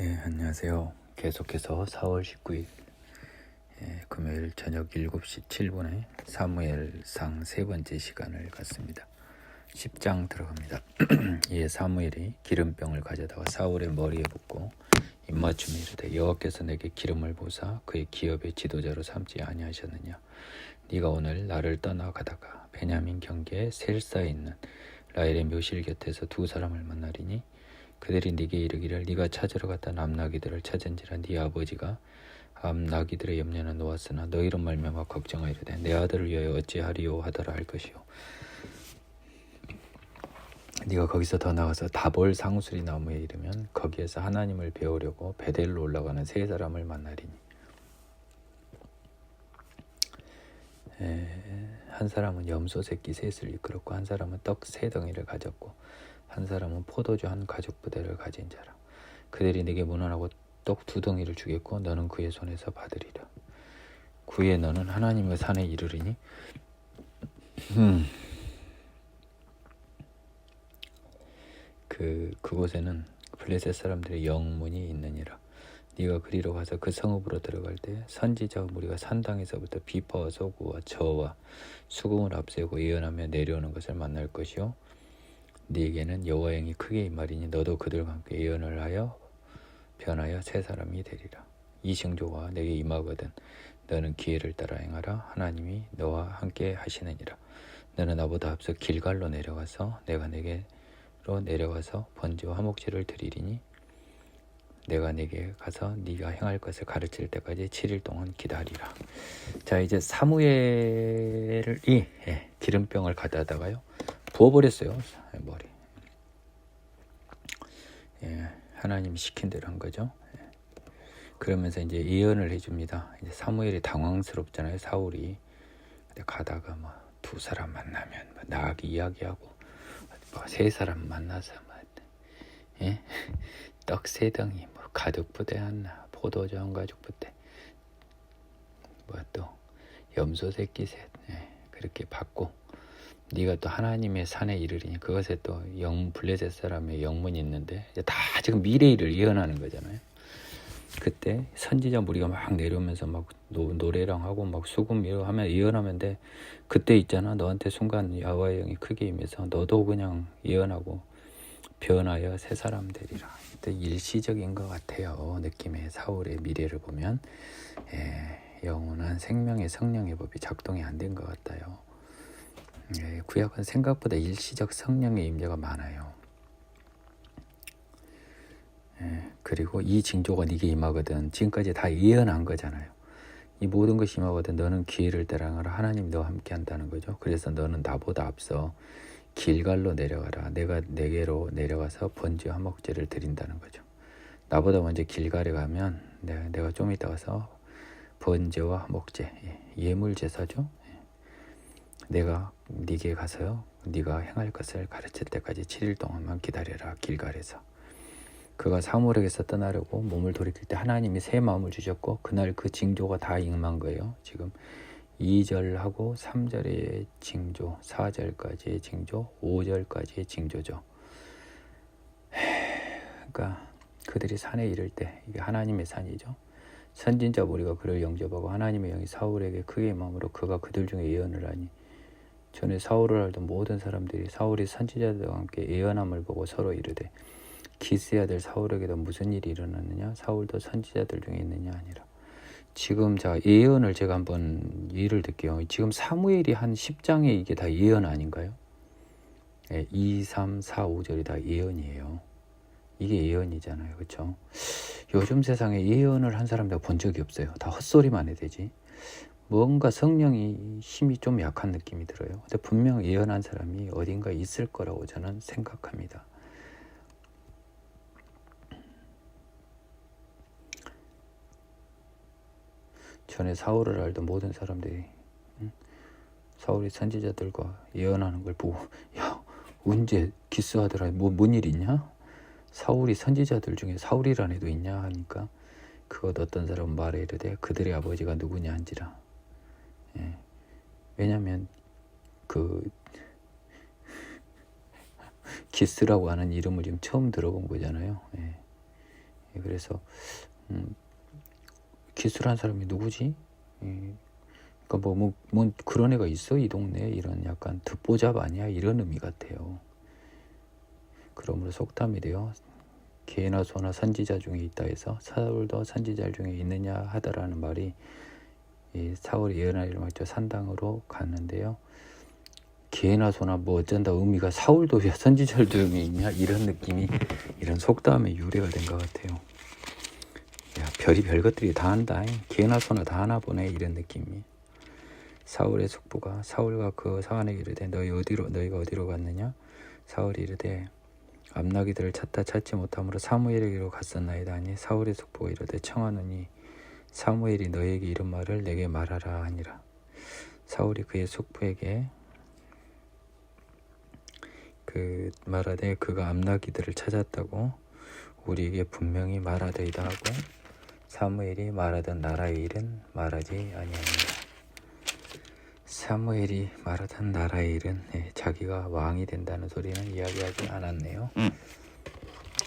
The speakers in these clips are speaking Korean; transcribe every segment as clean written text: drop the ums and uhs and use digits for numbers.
안녕하세요. 계속해서 4월 19일 금요일 저녁 7시 7분에 사무엘상 세 번째 시간을 갖습니다. 10장 들어갑니다. 이에 사무엘이 기름병을 가져다가 사울의 머리에 붓고 입맞춤에 이르되 여호와께서 내게 기름을 부사 그의 기업의 지도자로 삼지 아니하셨느냐. 네가 오늘 나를 떠나가다가 베냐민 경계에 셀사에 있는 라헬의 묘실 곁에서 두 사람을 만나리니 그들이 네게 이르기를 네가 찾으러 갔다 남나기들을 찾은지라 네 아버지가 암나기들의 염려는 놓았으나 너희로 말미암아 걱정하이르되 내 아들을 위하여 어찌하리요 하더라 할 것이요. 네가 거기서 더 나가서 다볼 상수리 나무에 이르면 거기에서 하나님을 배우려고 베델로 올라가는 세 사람을 만나리니 한 사람은 염소 새끼 셋을 이끌었고 한 사람은 떡 세 덩이를 가졌고 한 사람은 포도주 한 가죽 부대를 가진 자라. 그들이 네게 문안하고 떡 두 덩이를 주겠고 너는 그의 손에서 받으리라. 구에 너는 하나님의 산에 이르리니 그곳에는 블레셋 사람들의 영문이 있느니라. 네가 그리로 가서 그 성읍으로 들어갈 때 선지자 무리가 산당에서부터 비파와 소구와 저와 수금을 앞세우고 예언하며 내려오는 것을 만날 것이요. 네게는 여호와의 영이 크게 임하리니 너도 그들과 함께 예언을 하여 변하여 새 사람이 되리라. 이 징조가 내게 임하거든 너는 기회를 따라 행하라. 하나님이 너와 함께 하시느니라. 너는 나보다 앞서 길갈로 내려가서 내가 내게로 내려가서 번제와 화목제를 드리리니 내가 내게 가서 네가 행할 것을 가르칠 때까지 7일 동안 기다리라. 자, 이제 사무엘이 기름병을 가져다가요 부어버렸어요. 머리. 하나님이 시킨 대로 한 거죠. 그러면서 이제 예언을 해줍니다. 이제 사무엘이 당황스럽잖아요. 사울이. 근데 가다가 뭐 두 사람 만나면 뭐 나귀 이야기하고 뭐 세 사람 만나서 뭐 떡 세 덩이, 뭐 가죽 부대 하나, 포도주 한 가죽 부대, 뭐 또 염소 새끼 셋, 그렇게 받고. 네가 또 하나님의 산에 이르리니 그것에 또 블레셋 사람의 영문이 있는데 다 지금 미래 일을 예언하는 거잖아요. 그때 선지자 무리가 막 내려오면서 막 노래랑 하고 막 수금 하면 예언하면 돼. 그때 있잖아 너한테 순간 여호와의 영이 크게 임해서 너도 그냥 예언하고 변하여 새 사람 되리라. 그때 일시적인 것 같아요. 느낌의 사울의 미래를 보면 영원한 생명의 성령의 법이 작동이 안 된 것 같아요. 구약은 생각보다 일시적 성령의 임재가 많아요. 그리고 이 징조가 네게 임하거든. 지금까지 다 예언한 거잖아요. 이 모든 것이 임하거든 너는 기회를 따라가라. 하나님 너와 함께 한다는 거죠. 그래서 너는 나보다 앞서 길갈로 내려가라. 내가 내게로 내려가서 번제와 화목제를 드린다는 거죠. 나보다 먼저 길갈에 가면 내가 좀 이따 가서 번제와 화목제, 예물 제사죠. 내가 네게 가서요 네가 행할 것을 가르칠 때까지 7일 동안만 기다려라. 길갈에서. 그가 사무엘에게서 떠나려고 몸을 돌이킬 때 하나님이 새 마음을 주셨고 그날 그 징조가 다 임한 거예요. 지금 2절하고 3절의 징조, 4절까지의 징조, 5절까지의 징조죠. 그러니까 그들이 산에 이를 때 이게 하나님의 산이죠. 선진자 무리가 그를 영접하고 하나님의 영이 사울에게 크게 임함으로 그가 그들 중에 예언을 하니 전에 사울을 알던 모든 사람들이 사울이 선지자들과 함께 예언함을 보고 서로 이르되 기스의 아들 사울에게도 무슨 일이 일어났느냐? 사울도 선지자들 중에 있느냐? 아니라. 지금 예언을 제가 한번 예를 들게요. 지금 사무엘이 한 10장에 이게 다 예언 아닌가요? 2, 3, 4, 5절이 다 예언이에요. 이게 예언이잖아요. 그렇죠? 요즘 세상에 예언을 한 사람 내가 본 적이 없어요. 다 헛소리만 해대지. 뭔가 성령이 힘이 좀 약한 느낌이 들어요. 근데 분명 예언한 사람이 어딘가 있을 거라고 저는 생각합니다. 전에 사울을 알던 모든 사람들이 사울이 선지자들과 예언하는 걸 보고 야 언제 기스하더라 뭔 일 있냐? 사울이 선지자들 중에 사울이라는 애도 있냐 하니까 그것 어떤 사람은 말해 이르되 그들의 아버지가 누구냐 한지라. 왜냐하면 그 기스라고 하는 이름을 지금 처음 들어본 거잖아요. 그래서 기술한 사람이 누구지? 그러니까 뭐 그런 애가 있어 이 동네에, 이런 약간 듣보잡 아니야, 이런 의미 같아요. 그러므로 속담이 돼요. 개나 소나 선지자 중에 있다 해서 사울도 선지자 중에 있느냐 하더라는 말이, 이 사울이 예언하기를 막저 산당으로 갔는데요. 개나 소나 뭐 어쩐다 의미가 사울도 왜 선지자 중에 있냐, 이런 느낌이, 이런 속담의 유래가 된 것 같아요. 야, 별이 별것들이 다 한다. 개나 소나 다 하나 보네, 이런 느낌이. 사울의 숙부가 사울과 그 사환에게 이르되 너희가 어디로 갔느냐? 사울이 이르되 암나기들을 찾다 찾지 못함으로 사무엘에게로 갔었나이다 하니, 사울의 숙부가 이르되 청하노니 사무엘이 너희에게 이런 말을 내게 말하라 하니라. 사울이 그의 숙부에게 말하되 그가 암나기들을 찾았다고 우리에게 분명히 말하되이다 하고, 사무엘이 말하던 나라의 일은 말하지 아니하니라. 사무엘이 말하던 나라의 일은 자기가 왕이 된다는 소리는 이야기하지 않았네요.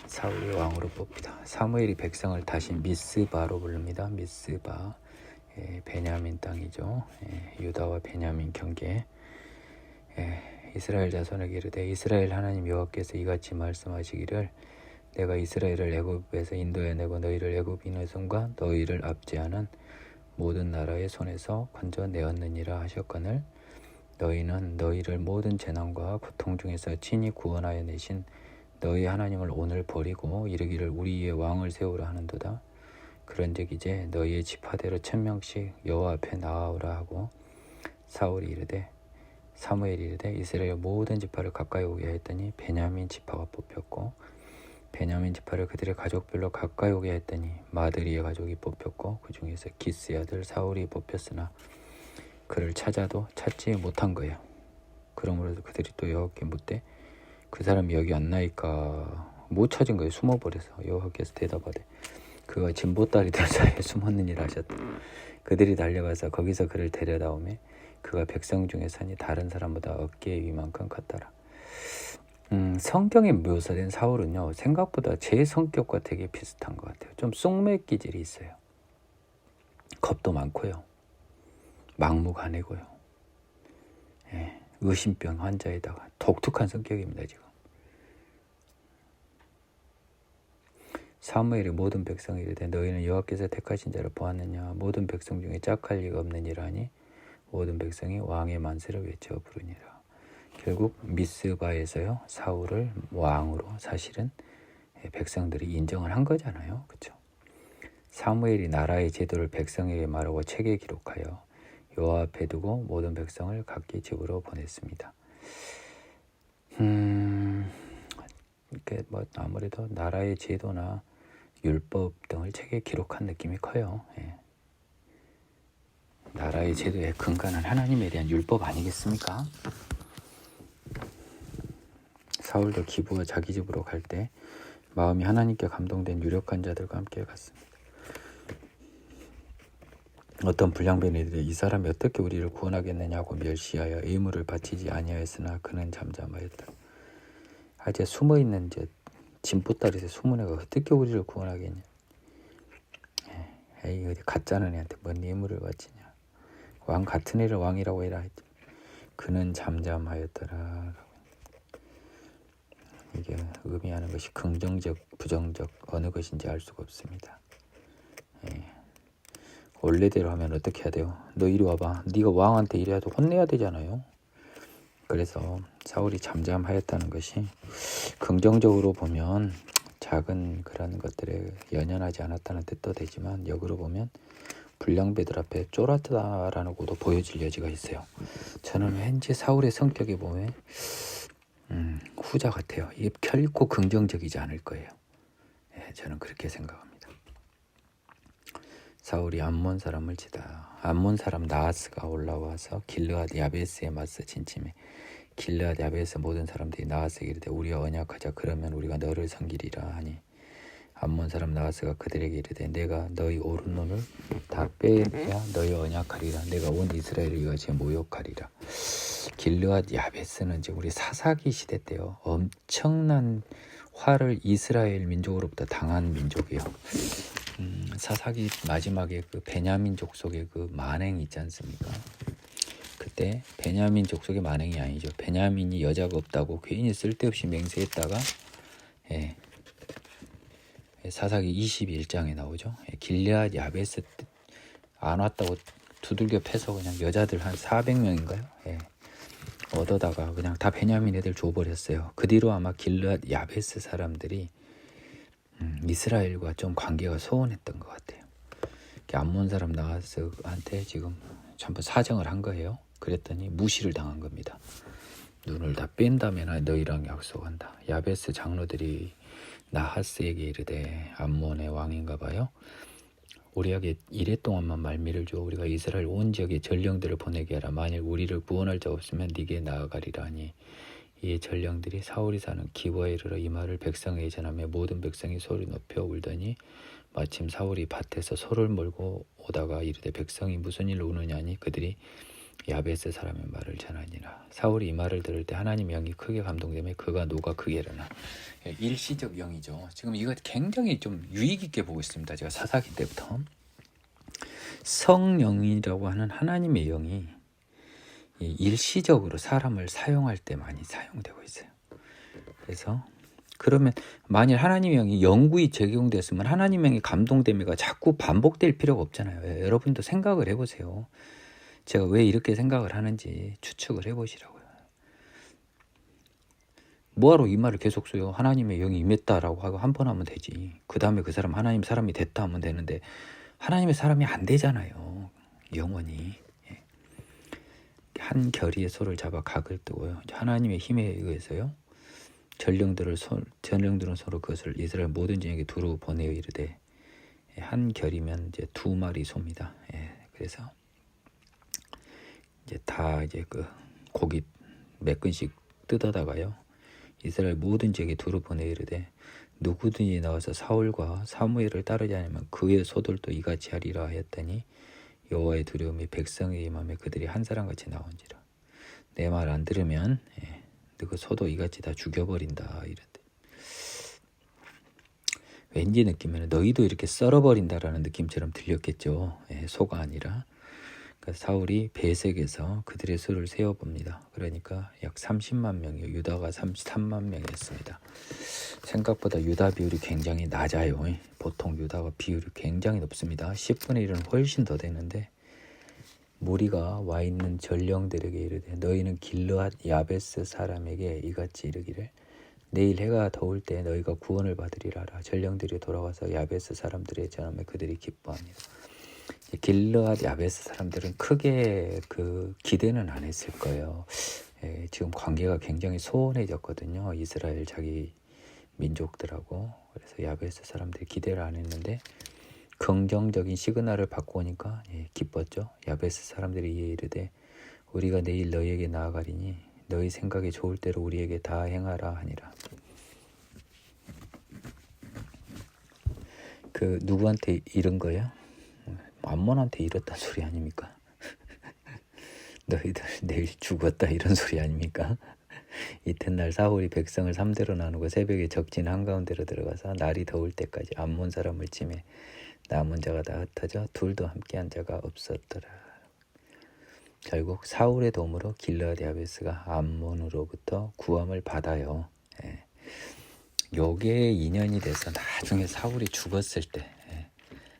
사울이 왕으로 뽑히다. 사무엘이 백성을 다시 미스바로 부릅니다. 미스바, 베냐민 땅이죠. 유다와 베냐민 경계. 이스라엘 자손에게 이르되 이스라엘 하나님 여호와께서 이같이 말씀하시기를 내가 이스라엘을 애굽에서 인도해내고 너희를 애굽 인의 손과 너희를 압제하는 모든 나라의 손에서 건져내었느니라 하셨거늘, 너희는 너희를 모든 재난과 고통 중에서 친히 구원하여 내신 너희 하나님을 오늘 버리고 이르기를 우리의 왕을 세우라 하는도다. 그런즉 이제 너희의 지파대로 1000명씩 여호와 앞에 나아오라 하고, 사무엘이 이르되 이스라엘 모든 지파를 가까이 오게 했더니 베냐민 지파가 뽑혔고, 베냐민 지파를 그들의 가족별로 가까이 오게 했더니 마드리의 가족이 뽑혔고, 그 중에서 기스의 아들 사울이 뽑혔으나 그를 찾아도 찾지 못한 거예요. 그러므로 그들이 또 여호와께 묻되 그 사람이 여기 안 나니까 못 찾은 거예요. 숨어버려서. 여호와께서 대답하되 그가 진보다리들 사이에 숨었느니라 하셨다. 그들이 달려가서 거기서 그를 데려다오매 그가 백성 중에 산이 다른 사람보다 어깨 위만큼 컸더라. 성경에 묘사된 사울은요, 생각보다 제 성격과 되게 비슷한 것 같아요. 좀 쑥맥 기질이 있어요. 겁도 많고요, 막무가내고요, 의심병 환자에다가 독특한 성격입니다. 지금 사무엘이 모든 백성이 이르되 너희는 여호와께서 택하신 자를 보았느냐? 모든 백성 중에 짝할 리가 없느니라 하니 모든 백성이 왕의 만세를 외쳐 부르니라. 결국 미스바에서요, 사울을 왕으로 사실은 백성들이 인정을 한 거잖아요. 그렇죠? 사무엘이 나라의 제도를 백성에게 말하고 책에 기록하여 여호와 앞에 두고 모든 백성을 각기 집으로 보냈습니다. 이렇게 뭐 아무래도 나라의 제도나 율법 등을 책에 기록한 느낌이 커요. 나라의 제도의 근간은 하나님에 대한 율법 아니겠습니까? 사울도 기브와 자기 집으로 갈 때 마음이 하나님께 감동된 유력한 자들과 함께 갔습니다. 어떤 불량배인들이 이 사람이 어떻게 우리를 구원하겠느냐고 멸시하여 의무를 바치지 아니하였으나 그는 잠잠하였다. 이제 숨어있는 진보다리에서 숨은 애가 어떻게 우리를 구원하겠냐. 에이, 어디 가짜는 애한테 뭔 예물을 바치냐. 왕 같은 애를 왕이라고 해라 했지. 그는 잠잠하였더라. 이게 의미하는 것이 긍정적, 부정적 어느 것인지 알 수가 없습니다. 원래대로 하면 어떻게 해야 돼요? 너 이리 와봐. 네가 왕한테 이래도 혼내야 되잖아요. 그래서 사울이 잠잠하였다는 것이 긍정적으로 보면 작은 그런 것들에 연연하지 않았다는 뜻도 되지만, 역으로 보면 불량배들 앞에 쫄았다라고도 보여질 여지가 있어요. 저는 왠지 사울의 성격에 보면 후자 같아요. 이게 결코 긍정적이지 않을 거예요. 저는 그렇게 생각합니다. 사울이 암몬 사람을 치다. 암몬 사람 나하스가 올라와서 길르앗 야베스에 맞서 진침해 길르앗 야베스 모든 사람들이 나하스에게 이르되 우리와 언약하자. 그러면 우리가 너를 섬기리라 하니, 암몬 사람 나하스가 그들에게 이르되 내가 너희 오른손을 다 빼야 너희 언약하리라. 내가 온 이스라엘을 이같이 모욕하리라. 길르앗 야베스는 이제 우리 사사기 시대 때요, 엄청난 화를 이스라엘 민족으로부터 당한 민족이요. 사사기 마지막에 그 베냐민 족속의 그 만행이 있지 않습니까? 그때 베냐민 족속의 만행이 아니죠. 베냐민이 여자가 없다고 괜히 쓸데없이 맹세했다가 사사기 21장에 나오죠. 길르앗 야베스 안 왔다고 두들겨 패서 그냥 여자들 한 400명인가요? 얻어다가 그냥 다 베냐민 애들 줘버렸어요. 그 뒤로 아마 길르앗 야베스 사람들이 이스라엘과 좀 관계가 소원했던 것 같아요. 암몬 사람 나하스한테 지금 전부 사정을 한 거예요. 그랬더니 무시를 당한 겁니다. 눈을 다 뺀다면 너희랑 약속한다. 야베스 장로들이 나하스에게 이르되 암몬의 왕인가 봐요. 우리에게 이래 동안만 말미를 줘. 우리가 이스라엘 온 지역에 전령들을 보내게 하라. 만일 우리를 구원할 자 없으면 네게 나아가리라 하니 이에 전령들이 사울이 사는 기브아에 이르러 이 말을 백성에게 전하며 모든 백성이 소리 높여 울더니 마침 사울이 밭에서 소를 몰고 오다가 이르되 백성이 무슨 일로 우느냐니 그들이 야베스 사람의 말을 전하니라. 사울이 이 말을 들을 때 하나님의 영이 크게 감동되며 그가 노가 크게 일어나. 일시적 영이죠. 지금 이거 굉장히 좀 유익 있게 보고 있습니다. 제가 사사기 때부터 성령이라고 하는 하나님의 영이 일시적으로 사람을 사용할 때 많이 사용되고 있어요. 그래서 그러면 만일 하나님의 영이 영구히 적용됐으면 하나님의 영이 감동됨이가 자꾸 반복될 필요가 없잖아요. 여러분도 생각을 해보세요. 제가 왜 이렇게 생각을 하는지 추측을 해보시라고요. 뭐하러 이 말을 계속 써요? 하나님의 영이 임했다라고 하고 한 번 하면 되지. 그 다음에 그 사람 하나님 사람이 됐다 하면 되는데 하나님의 사람이 안 되잖아요. 영원히. 한 결의의 소를 잡아 각을 뜨고요. 하나님의 힘에 의해서요. 전령들은 서로 그것을 이스라엘 모든 진영에 두루 보내어 이르되 한 결이면 이제 2마리 소입니다. 그래서 이제 다 이제 그 고기 몇 근씩 뜯어다가요. 이스라엘 모든 지역에 두루 보내어 이르되 누구든지 나와서 사울과 사무엘을 따르지 않으면 그의 소들도 이같이 하리라 하였더니 여호와의 두려움이 백성의 임함에 그들이 한 사람같이 나온지라. 내 말 안 들으면 그 소도 이같이 다 죽여버린다 이랬대. 왠지 느끼면 너희도 이렇게 썰어버린다라는 느낌처럼 들렸겠죠. 소가 아니라. 그러니까 사울이 베색에서 그들의 수를 세어봅니다. 그러니까 약 30만 명이요. 유다가 33만 명이었습니다. 생각보다 유다 비율이 굉장히 낮아요. 보통 유다가 비율이 굉장히 높습니다. 10분의 1은 훨씬 더 되는데 무리가 와 있는 전령들에게 이르되 너희는 길르앗 야베스 사람에게 이같이 이르기를 내일 해가 더울 때 너희가 구원을 받으리라 하라. 전령들이 돌아와서 야베스 사람들의 전함에 그들이 기뻐합니다. 길르앗 야베스 사람들은 크게 그 기대는 안 했을 거예요. 지금 관계가 굉장히 소원해졌거든요. 이스라엘 자기 민족들하고. 그래서 야베스 사람들이 기대를 안 했는데 긍정적인 시그널을 받고 오니까 기뻤죠. 야베스 사람들이 이에 이르되 우리가 내일 너희에게 나아가리니 너희 생각에 좋을 대로 우리에게 다 행하라 하니라. 그 누구한테 이른 거예요? 암몬한테 이랬단 소리 아닙니까? 너희들 내일 죽었다 이런 소리 아닙니까? 이튿날 사울이 백성을 3대로 나누고 새벽에 적진 한가운데로 들어가서 날이 더울 때까지 암몬 사람을 치매 남은 자가 다 흩어져 둘도 함께한 자가 없었더라. 결국 사울의 도움으로 길르앗 야베스가 암몬으로부터 구함을 받아요. 요게 인연이 돼서 나중에 사울이 죽었을 때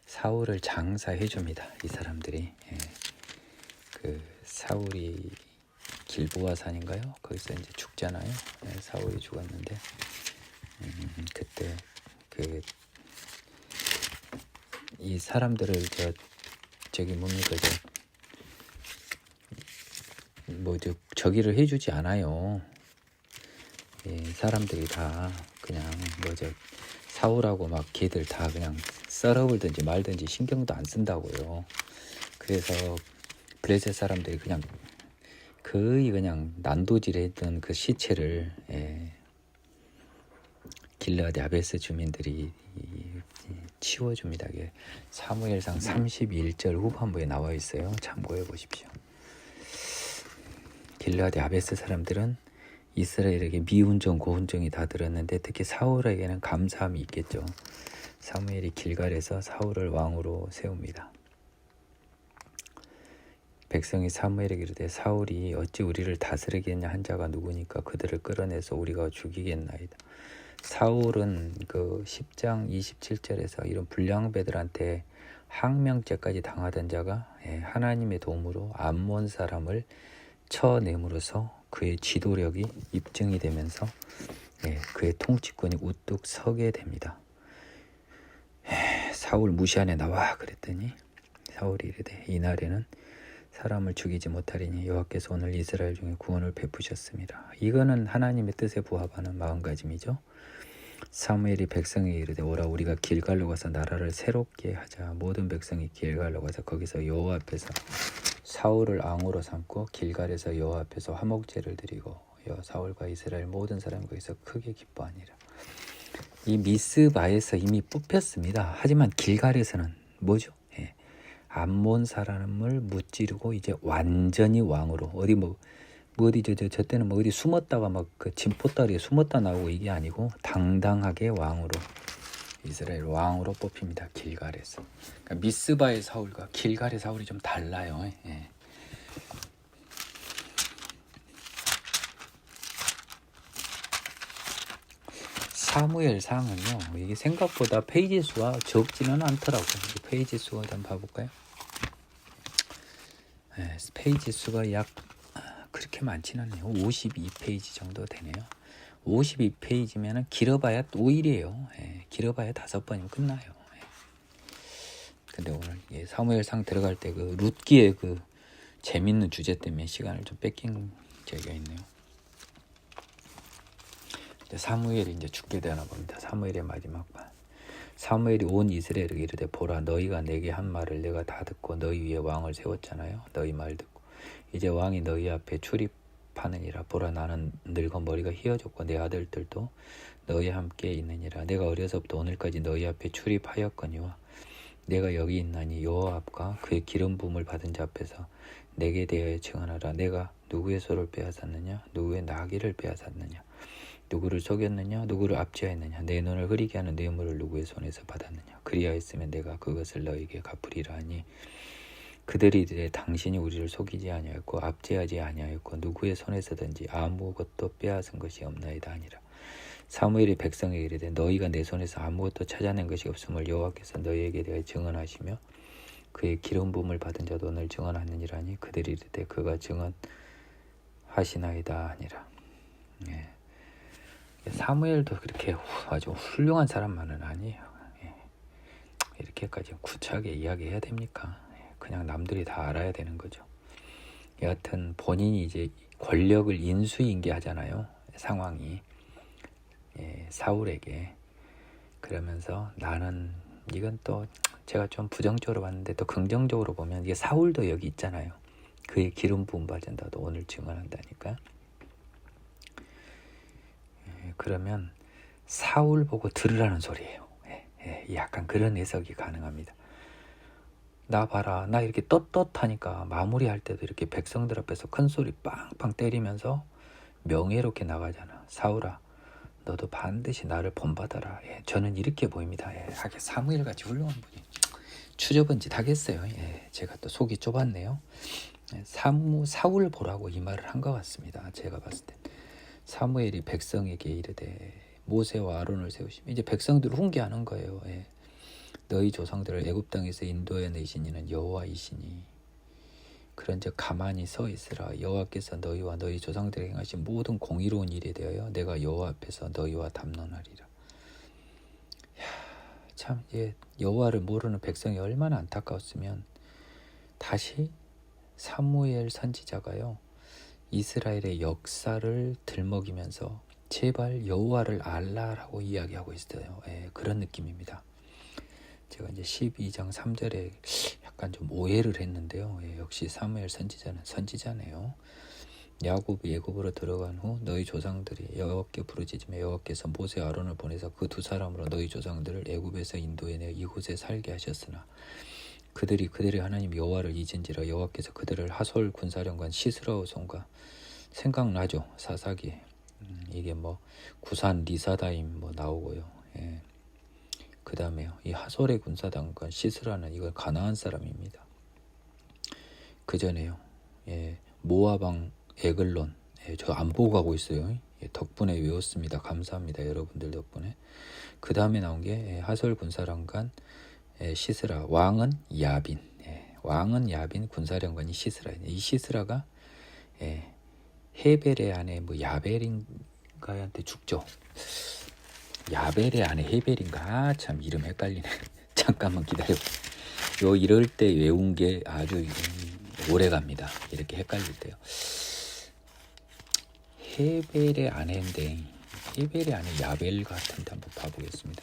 사울을 장사해 줍니다. 이 사람들이. 그 사울이 길보아 산인가요? 거기서 이제 죽잖아요. 사울이 죽었는데 그때 그 이 사람들을 저기 뭡니까 저기를 해주지 않아요. 사람들이 다 그냥 사울하고 막 걔들 다 그냥 썰어불든지 말든지 신경도 안 쓴다고요. 그래서 블레셋 사람들이 그냥 거의 그냥 난도질했던 그 시체를 길르앗 야베스 주민들이 치워줍니다. 사무엘상 31절 후반부에 나와 있어요. 참고해 보십시오. 길르앗 야베스 사람들은 이스라엘에게 미운정 고운정이 다 들었는데 특히 사울에게는 감사함이 있겠죠. 사무엘이 길갈에서 사울을 왕으로 세웁니다. 백성이 사무엘에게 이르되 사울이 어찌 우리를 다스리겠냐 한 자가 누구니까 그들을 끌어내서 우리가 죽이겠나이다. 사울은 그 10장 27절에서 이런 불량배들한테 항명죄까지 당하던 자가 하나님의 도움으로 암몬 사람을 쳐냄으로써 그의 지도력이 입증이 되면서 그의 통치권이 우뚝 서게 됩니다. 사울 무시하네 나와 그랬더니 사울이 이르되 이날에는 사람을 죽이지 못하리니 여호와께서 오늘 이스라엘 중에 구원을 베푸셨습니다. 이거는 하나님의 뜻에 부합하는 마음가짐이죠. 사무엘이 백성에게 이르되 오라 우리가 길갈로 가서 나라를 새롭게 하자. 모든 백성이 길갈로 가서 거기서 여호와 앞에서 사울을 왕으로 삼고 길갈에서 여호와 앞에서 화목제를 드리고 사울과 이스라엘 모든 사람이 거기서 크게 기뻐하니라. 이 미스바에서 이미 뽑혔습니다. 하지만 길갈에서는 뭐죠? 암몬 사람을 무찌르고 이제 완전히 왕으로 어디 저 때는 어디 숨었다가 막 그 진포다리에 숨었다 나오고 이게 아니고 당당하게 왕으로 이스라엘 왕으로 뽑힙니다. 길갈에서. 그러니까 미스바의 사울과 길갈의 사울이 좀 달라요. 사무엘상은요 이게 생각보다 페이지 수가 적지는 않더라고요. 페이지 수가 좀 봐볼까요? 페이지 수가 약 그렇게 많지는 않네요. 52페이지 정도 되네요. 52페이지면은 길어봐야 5일이에요. 길어봐야 5번이면 끝나요. 근데 오늘 사무엘상 들어갈 때 그 룻기의 그 재밌는 주제 때문에 시간을 좀 뺏긴 적이 있네요. 사무엘이 이제 죽게 되나 봅니다. 사무엘의 마지막 말. 사무엘이 온 이스라엘에게 이르되 보라 너희가 내게 한 말을 내가 다 듣고 너희 위에 왕을 세웠잖아요. 너희 말 듣고 이제 왕이 너희 앞에 출입하느니라. 보라 나는 늙어 머리가 휘어졌고 내 아들들도 너희 함께 있느니라. 내가 어려서부터 오늘까지 너희 앞에 출입하였거니와 내가 여기 있나니 여호와 앞과 그의 기름 부음을 받은 자 앞에서 내게 대하여 증언하라. 내가 누구의 소를 빼앗았느냐 누구의 나귀를 빼앗았느냐 누구를 속였느냐 누구를 압제하였느냐 내 눈을 흐리게 하는 뇌물을 누구의 손에서 받았느냐 그리하였으면 내가 그것을 너에게 갚으리라 하니 그들이 이르되 당신이 우리를 속이지 아니하였고 압제하지 아니하였고 누구의 손에서든지 아무것도 빼앗은 것이 없나이다 하니라. 사무엘이 백성에게 이르되 너희가 내 손에서 아무것도 찾아낸 것이 없음을 여호와께서 너희에게 대하여 증언하시며 그의 기름 부음을 받은 자도 오늘 증언하느니라 하니 그들이 이르되 그가 증언하시나이다 하니라. 사무엘도 그렇게 아주 훌륭한 사람만은 아니에요. 이렇게까지 구차하게 이야기해야 됩니까? 그냥 남들이 다 알아야 되는 거죠. 여하튼 본인이 이제 권력을 인수인계하잖아요. 상황이 사울에게. 그러면서 나는 이건 또 제가 좀 부정적으로 봤는데 또 긍정적으로 보면 이게 사울도 여기 있잖아요. 그의 기름 부음 받은다도 오늘 증언한다니까. 그러면 사울 보고 들으라는 소리예요. 약간 그런 해석이 가능합니다. 나 봐라 나 이렇게 떳떳하니까 마무리할 때도 이렇게 백성들 앞에서 큰 소리 빵빵 때리면서 명예롭게 나가잖아. 사울아 너도 반드시 나를 본받아라. 저는 이렇게 보입니다. 하게 사무엘같이 훌륭한 분이 추접은 짓 하겠어요. 제가 또 속이 좁았네요. 사울 보라고 이 말을 한 것 같습니다. 제가 봤을 때 사무엘이 백성에게 이르되 모세와 아론을 세우시며 이제 백성들을 훈계하는 거예요. 너희 조상들을 애굽 땅에서 인도해 내신 이는 여호와이시니 그런즉 가만히 서 있으라. 여호와께서 너희와 너희 조상들에게 행하신 모든 공의로운 일에 대하여 내가 여호와 앞에서 너희와 담론하리라. 참 여호와를 모르는 백성이 얼마나 안타까웠으면 다시 사무엘 선지자가요 이스라엘의 역사를 들먹이면서 제발 여호와를 알라라고 이야기하고 있어요. 그런 느낌입니다. 제가 이제 12장 3절에 약간 좀 오해를 했는데요. 역시 사무엘 선지자는 선지자네요. 야곱이 애굽으로 들어간 후 너희 조상들이 여호와께 부르짖으며 여호와께서 모세 아론을 보내서 그 두 사람으로 너희 조상들을 애굽에서 인도해내 이곳에 살게 하셨으나 그들이 그들의 하나님 여호와를 잊은지라 여호와께서 그들을 하솔 군사령관 시스라의 손과 생각나죠. 사사기에 이게 뭐 구산 리사다임 뭐 나오고요. 예. 그 다음에요. 이 하솔의 군사장관 시스라는 이거 가나안 사람입니다. 그 전에요. 예. 모아방 에글론. 예. 저 안 보고 가고 있어요. 예. 덕분에 외웠습니다. 감사합니다. 여러분들 덕분에. 그 다음에 나온 게 하솔 군사장관 시스라. 왕은 야빈. 예. 왕은 야빈, 군사령관이 시스라. 이 시스라가 헤벨의 아내 뭐 야벨인가한테 죽죠. 야벨의 아내 헤벨인가? 참 이름 헷갈리네. 잠깐만 기다려. 요 이럴 때 외운 게 아주 오래 갑니다. 이렇게 헷갈릴 때요. 헤벨의 아내인데 헤벨의 아내 야벨 같은데 한번 봐보겠습니다.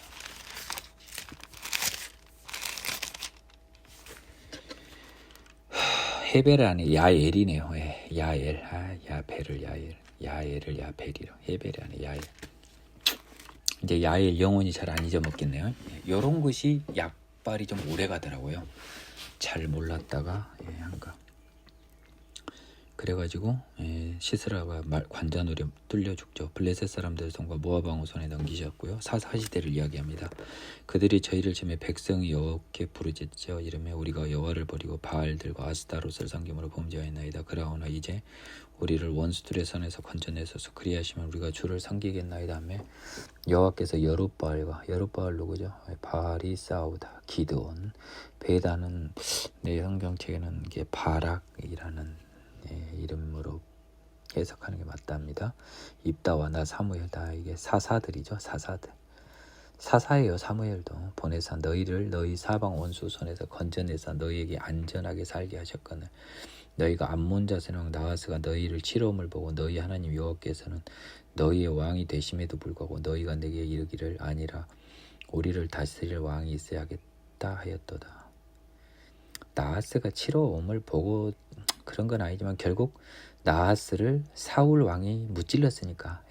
헤벨의 아내 야엘이네요. 예, 야엘. 야벨을 야엘. 야엘을 야벨이라. 헤벨의 아내 야엘. 이제 야엘 영혼이 잘 안 잊어먹겠네요. 이런 것이 약발이 좀 오래 가더라고요. 잘 몰랐다가 한가. 그래가지고 시스라가 관자놀이 뚫려 죽죠. 블레셋 사람들의 손과 모압 왕의 손에 넘기셨고요. 사사시대를 이야기합니다. 그들이 저희를 치매 백성이 여호와께 부르짖죠. 이름에 우리가 여호와를 버리고 바알들과 아스타롯을 섬김으로 범죄하였나이다. 그러나 이제 우리를 원수들의 손에서 건져내소서. 그리하시면 우리가 주를 섬기겠나이다 하며 여호와께서 여룻바알 누구죠? 바알이 싸우다. 기드온. 베다는 내 성경책에는 이게 바락이라는 이름으로 해석하는 게 맞답니다. 입다와 나 사무엘 다 이게 사사들이죠. 사사예요. 사무엘도 보내사 너희를 너희 사방 원수 손에서 건져내서 너희에게 안전하게 살게 하셨거늘 너희가 암몬 자손 나하스가 너희를 치러옴을 보고 너희 하나님 여호와께서는 너희의 왕이 되심에도 불구하고 너희가 내게 이르기를 아니라 우리를 다스릴 왕이 있어야겠다 하였도다. 나하스가 치러옴을 보고 그런 건 아니지만 결국 나하스를 사울 왕이 무찔렀으니까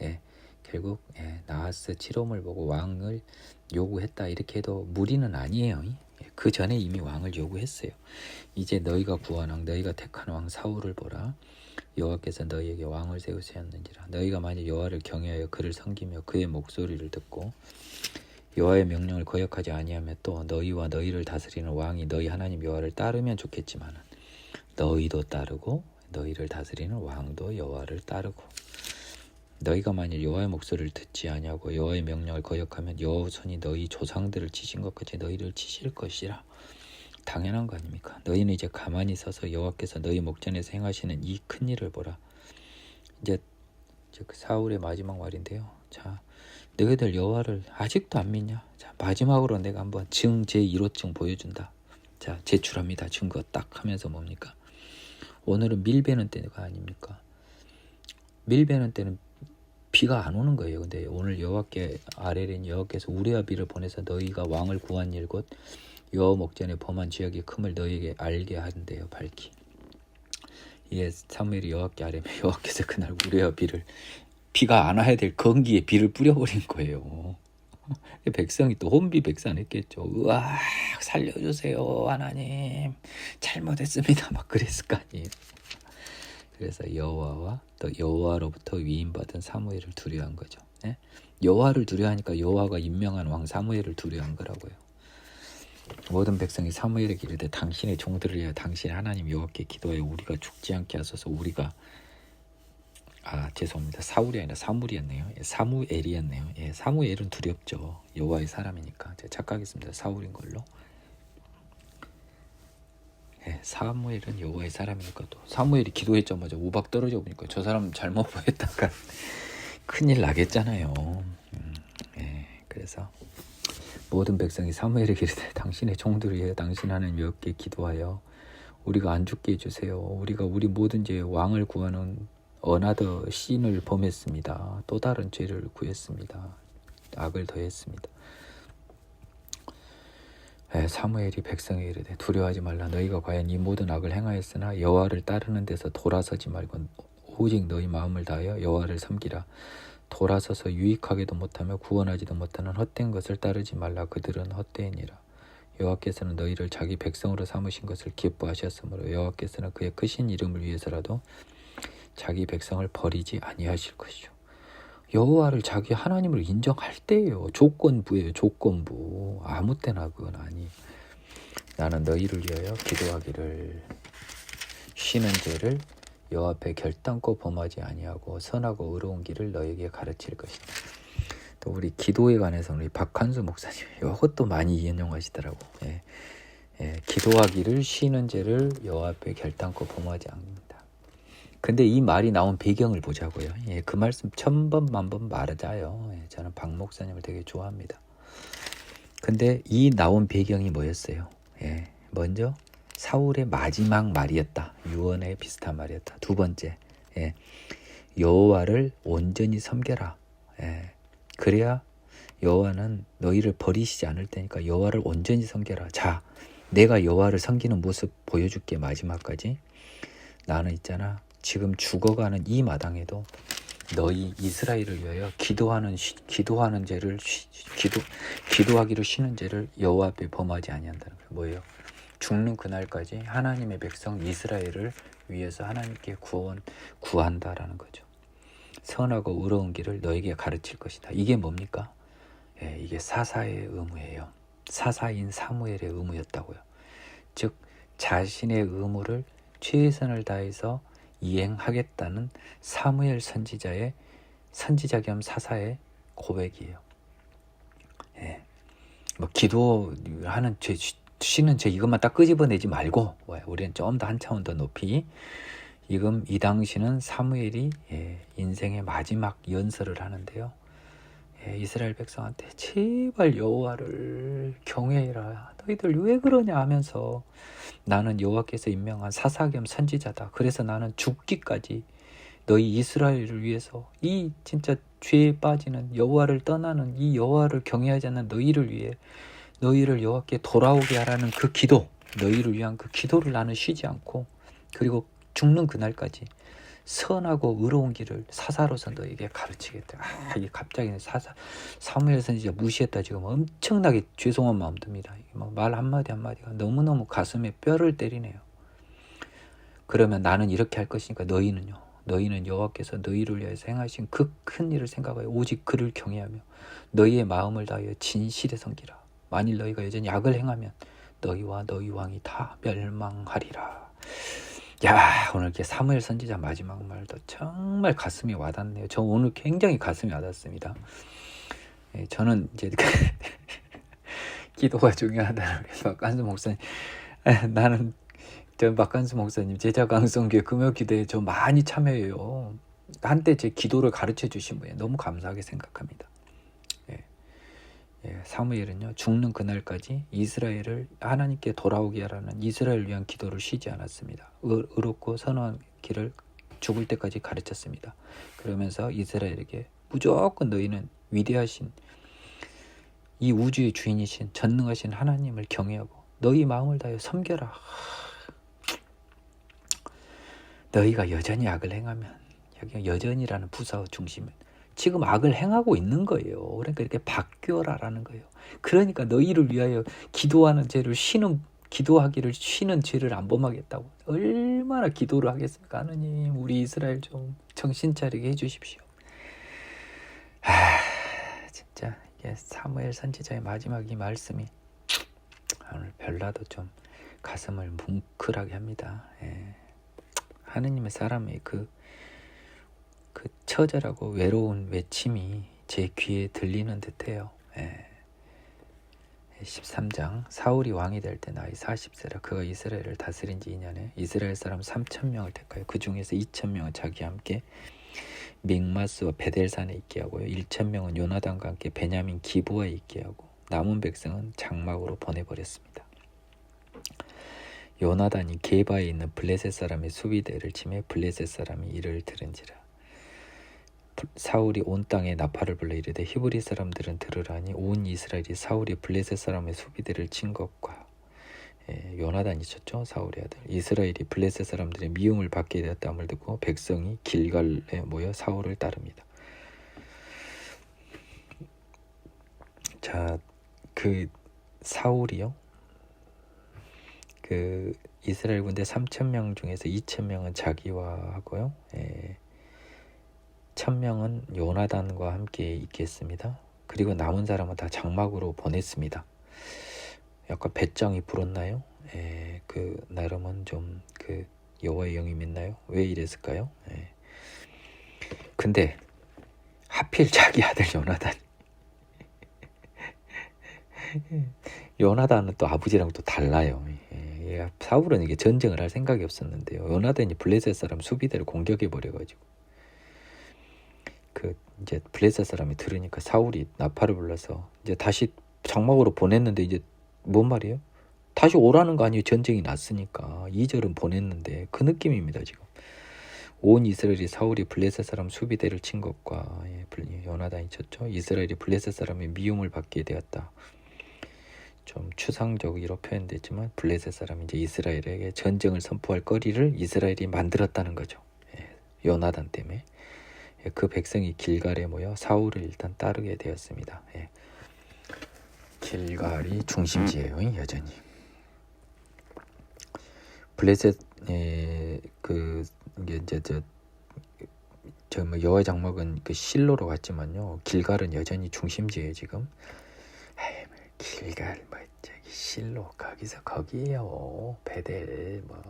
결국 나하스 치러옴을 보고 왕을 요구했다 이렇게 해도 무리는 아니에요. 그 전에 이미 왕을 요구했어요. 이제 너희가 구한 왕 너희가 택한 왕 사울을 보라. 여호와께서 너희에게 왕을 세우셨는지라. 너희가 만일 여호와를 경외하여 그를 섬기며 그의 목소리를 듣고 여호와의 명령을 거역하지 아니하며 또 너희와 너희를 다스리는 왕이 너희 하나님 여호와를 따르면 좋겠지만 너희도 따르고 너희를 다스리는 왕도 여호와를 따르고 너희가 만일 여호와의 목소리를 듣지 아니하고 여호와의 명령을 거역하면 여호와 손이 너희 조상들을 치신 것 같이 너희를 치실 것이라. 당연한 거 아닙니까? 너희는 이제 가만히 서서 여호와께서 너희 목전에서 행하시는 이 큰 일을 보라. 이제 그 사울의 마지막 말인데요. 자, 너희들 여호와를 아직도 안 믿냐? 자, 마지막으로 내가 한번 제1호증 보여준다. 자, 제출합니다. 증거 딱 하면서 뭡니까? 오늘은 밀베는 때가 아닙니까? 밀베는 때는 비가 안 오는 거예요. 근데 오늘 여호와께 아뢰린 여호와께서 우리와 비를 보내서 너희가 왕을 구한 일 곧 여호와 목전에 범한 죄악의 큼을 너희에게 알게 한대요. 밝히. 이에 사무엘이 여호와께 아뢰며 여호와께서 그날 우리와 비가 안 와야 될 건기에 비를 뿌려버린 거예요. 백성이 또 혼비백산했겠죠. 으악 살려주세요 하나님 잘못했습니다 막 그랬을 거 아니에요. 그래서 여호와와 또 여호와로부터 위임받은 사무엘을 두려워한 거죠. 여호와를 두려워하니까 여호와가 임명한 왕 사무엘을 두려워한 거라고요. 모든 백성이 사무엘에게 이르되 당신의 종들을 위하여 당신 하나님 여호와께 기도하여 우리가 죽지 않게 하소서. 우리가 죄송합니다. 사울이 아니라 사물이었네요. 사무엘이었네요. 사무엘은 두렵죠. 여호와의 사람이니까. 제가 착각했습니다. 사울인 걸로. 사무엘은 여호와의 사람이니까 또 사무엘이 기도했자마자 우박 떨어져 보니까 저 사람 잘못 보였다가 큰일 나겠잖아요. 그래서 모든 백성이 사무엘에게 이르되 당신의 종들을 위해 당신 하나님 여호와께 기도하여 우리가 안 죽게 해주세요. 우리가 우리 모든 죄에 왕을 구하는 어나더 신을 범했습니다. 또 다른 죄를 구했습니다. 악을 더했습니다. 사무엘이 백성에게 이르되 두려워하지 말라. 너희가 과연 이 모든 악을 행하였으나 여호와를 따르는 데서 돌아서지 말고 오직 너희 마음을 다하여 여호와를 섬기라. 돌아서서 유익하게도 못하며 구원하지도 못하는 헛된 것을 따르지 말라. 그들은 헛되니라. 여호와께서는 너희를 자기 백성으로 삼으신 것을 기뻐하셨으므로 여호와께서는 그의 크신 이름을 위해서라도 자기 백성을 버리지 아니하실 것이요. 여호와를 자기 하나님으로 인정할 때예요. 조건부예요. 조건부. 아무 때나 그건 아니. 나는 너희를 위하여 기도하기를 쉬는 죄를 여호와 앞에 결단코 범하지 아니하고 선하고 의로운 길을 너에게 가르칠 것이다. 또 우리 기도에 관해서는 우리 박한수 목사님 이것도 많이 인용하시더라고. 기도하기를 쉬는 죄를 여호와 앞에 결단코 범하지 않는다. 근데 이 말이 나온 배경을 보자고요. 그 말씀 1000번 만번 말하자요. 저는 박 목사님을 되게 좋아합니다. 근데 이 나온 배경이 뭐였어요? 먼저 사울의 마지막 말이었다. 유언에 비슷한 말이었다. 두 번째, 여호와를 온전히 섬겨라. 그래야 여호와는 너희를 버리시지 않을 테니까 여호와를 온전히 섬겨라. 자, 내가 여호와를 섬기는 모습 보여줄게. 마지막까지. 나는 있잖아, 지금 죽어가는 이 마당에도 너희 이스라엘을 위하여 기도하는 죄를 기도하기를 쉬는 죄를 여호와 앞에 범하지 아니한다는 거예요. 뭐예요? 죽는 그날까지 하나님의 백성 이스라엘을 위해서 하나님께 구한다라는 거죠. 선하고 의로운 길을 너에게 가르칠 것이다. 이게 뭡니까? 이게 사사의 의무예요. 사사인 사무엘의 의무였다고요. 즉 자신의 의무를 최선을 다해서 이행하겠다는 사무엘 선지자 겸 사사의 고백이에요. 뭐 기도하는 죄, 쉬는 죄 이것만 딱 끄집어내지 말고 우리는 좀 더 한 차원 더 높이 지금 이 당시는 사무엘이 인생의 마지막 연설을 하는데요. 이스라엘 백성한테 제발 여호와를 경외해라. 너희들 왜 그러냐 하면서 나는 여호와께서 임명한 사사 겸 선지자다. 그래서 나는 죽기까지 너희 이스라엘을 위해서 이 진짜 죄에 빠지는 여호와를 떠나는 이 여호와를 경외하지 않는 너희를 위해 너희를 여호와께 돌아오게 하라는 그 기도, 너희를 위한 그 기도를 나는 쉬지 않고 그리고 죽는 그날까지 선하고 의로운 길을 사사로서 너에게 가르치겠다. 이게 갑자기 사무엘 선지자 무시했다. 지금 엄청나게 죄송한 마음 듭니다. 말 한마디 한마디가 너무너무 가슴에 뼈를 때리네요. 그러면 나는 이렇게 할 것이니까 너희는 여호와께서 너희를 위해서 행하신 그 큰 일을 생각하여 오직 그를 경외하며 너희의 마음을 다하여 진실에 섬기라. 만일 너희가 여전히 악을 행하면 너희와 너희 왕이 다 멸망하리라. 야, 오늘 이렇게 사무엘 선지자 마지막 말도 정말 가슴이 와닿네요. 저 오늘 굉장히 가슴이 와닿습니다. 저는 이제 기도가 중요하다는 박한수 목사님, 나는 저 박한수 목사님 제자강성교회 금요기도에 저 많이 참여해요. 한때 제 기도를 가르쳐 주신 분이에요. 너무 감사하게 생각합니다. 사무엘은요, 죽는 그날까지 이스라엘을 하나님께 돌아오게 하라는 이스라엘을 위한 기도를 쉬지 않았습니다. 의롭고 선한 길을 죽을 때까지 가르쳤습니다. 그러면서 이스라엘에게 무조건 너희는 위대하신 이 우주의 주인이신 전능하신 하나님을 경외하고 너희 마음을 다하여 섬겨라. 너희가 여전히 악을 행하면, 여기 여전히라는 부사어 중심은 지금 악을 행하고 있는 거예요. 그러니까 이렇게 바뀌어라라는 거예요. 그러니까 너희를 위하여 기도하기를 쉬는 죄를 안 범하겠다고. 얼마나 기도를 하겠습니까? 하느님, 우리 이스라엘 좀 정신 차리게 해주십시오. 진짜 이게 사무엘 선지자의 마지막 이 말씀이 오늘 별나도 좀 가슴을 뭉클하게 합니다. 하느님의 사람의 그 처절하고 외로운 외침이 제 귀에 들리는 듯해요. 13장 사울이 왕이 될 때 나이 40세라 그가 이스라엘을 다스린 지 2년에 이스라엘 사람 3,000명을 택하여 그 중에서 2,000명은 자기와 함께 믹마스와 베델산에 있게 하고요. 1,000명은 요나단과 함께 베냐민 기브아에 있게 하고 남은 백성은 장막으로 보내버렸습니다. 요나단이 게바에 있는 블레셋 사람의 수비대를 치매 블레셋 사람이 이를 들은지라. 사울이 온 땅에 나팔을 불러 이르되 히브리 사람들은 들으라니 온 이스라엘이 사울이 블레셋 사람의 수비대를 친 것과 요나단이 쳤죠. 사울의 아들 이스라엘이 블레셋 사람들의 미움을 받게 되었다함을 듣고 백성이 길갈에 모여 사울을 따릅니다. 자, 그 사울이요, 그 이스라엘 군대 3,000명 중에서 2,000명은 자기와 하고요, 1000명은 요나단과 함께 있겠습니다. 그리고 남은 사람은 다 장막으로 보냈습니다. 약간 배짱이 불었나요? 그 나름은 좀 그 여호와의 영이 믿나요? 왜 이랬을까요? 근데 하필 자기 아들 요나단 요나단은 또 아버지랑 또 달라요. 사울은 이게 전쟁을 할 생각이 없었는데요. 요나단이 블레셋 사람 수비대를 공격해 버려가지고 그 이제 블레셋 사람이 들으니까 사울이 나팔을 불러서 이제 다시 장막으로 보냈는데 이제 뭔 말이에요? 다시 오라는 거 아니에요? 전쟁이 났으니까 2절은 보냈는데 그 느낌입니다. 지금 온 이스라엘이 사울이 블레셋 사람 수비대를 친 것과 요나단이 쳤죠. 이스라엘이 블레셋 사람의 미움을 받게 되었다. 좀 추상적으로 표현됐지만 블레셋 사람이 이제 이스라엘에게 전쟁을 선포할 거리를 이스라엘이 만들었다는 거죠. 요나단 때문에. 그 백성이 길갈에 모여 사울을 일단 따르게 되었습니다. 길갈이 중심지예요, 여전히. 블레셋 그 이게 이제 저 뭐 여호와의 장막은 그 실로로 갔지만요, 길갈은 여전히 중심지예요 지금. 길갈 뭐 저기 실로 거기서 거기에요. 베델 뭐.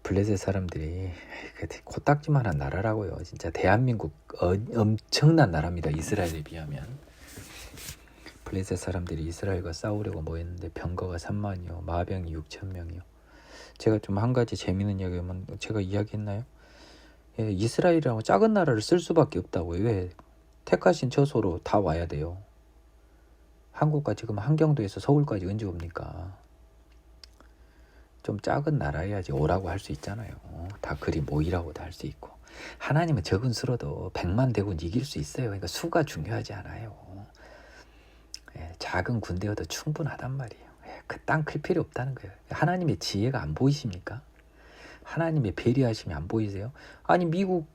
블레셋 사람들이 코딱지만한 나라라고요. 진짜 대한민국 엄청난 나라입니다. 이스라엘에 비하면. 블레셋 사람들이 이스라엘과 싸우려고 모였는데 병거가 3만이요. 마병이 6,000명이요. 제가 좀 한 가지 재미있는 이야기하면 제가 이야기했나요? 이스라엘이라고 작은 나라를 쓸 수밖에 없다고요. 왜? 택하신 처소로 다 와야 돼요. 한국과 지금 한경도에서 서울까지 언제 옵니까? 좀 작은 나라여야지 오라고 할 수 있잖아요. 다 그리 모이라고도 할 수 있고. 하나님은 적은 수로도 100만 대군 이길 수 있어요. 그러니까 수가 중요하지 않아요. 작은 군대여도 충분하단 말이에요. 그 땅 클 필요 없다는 거예요. 하나님의 지혜가 안 보이십니까? 하나님의 배려하심이 안 보이세요? 아니 미국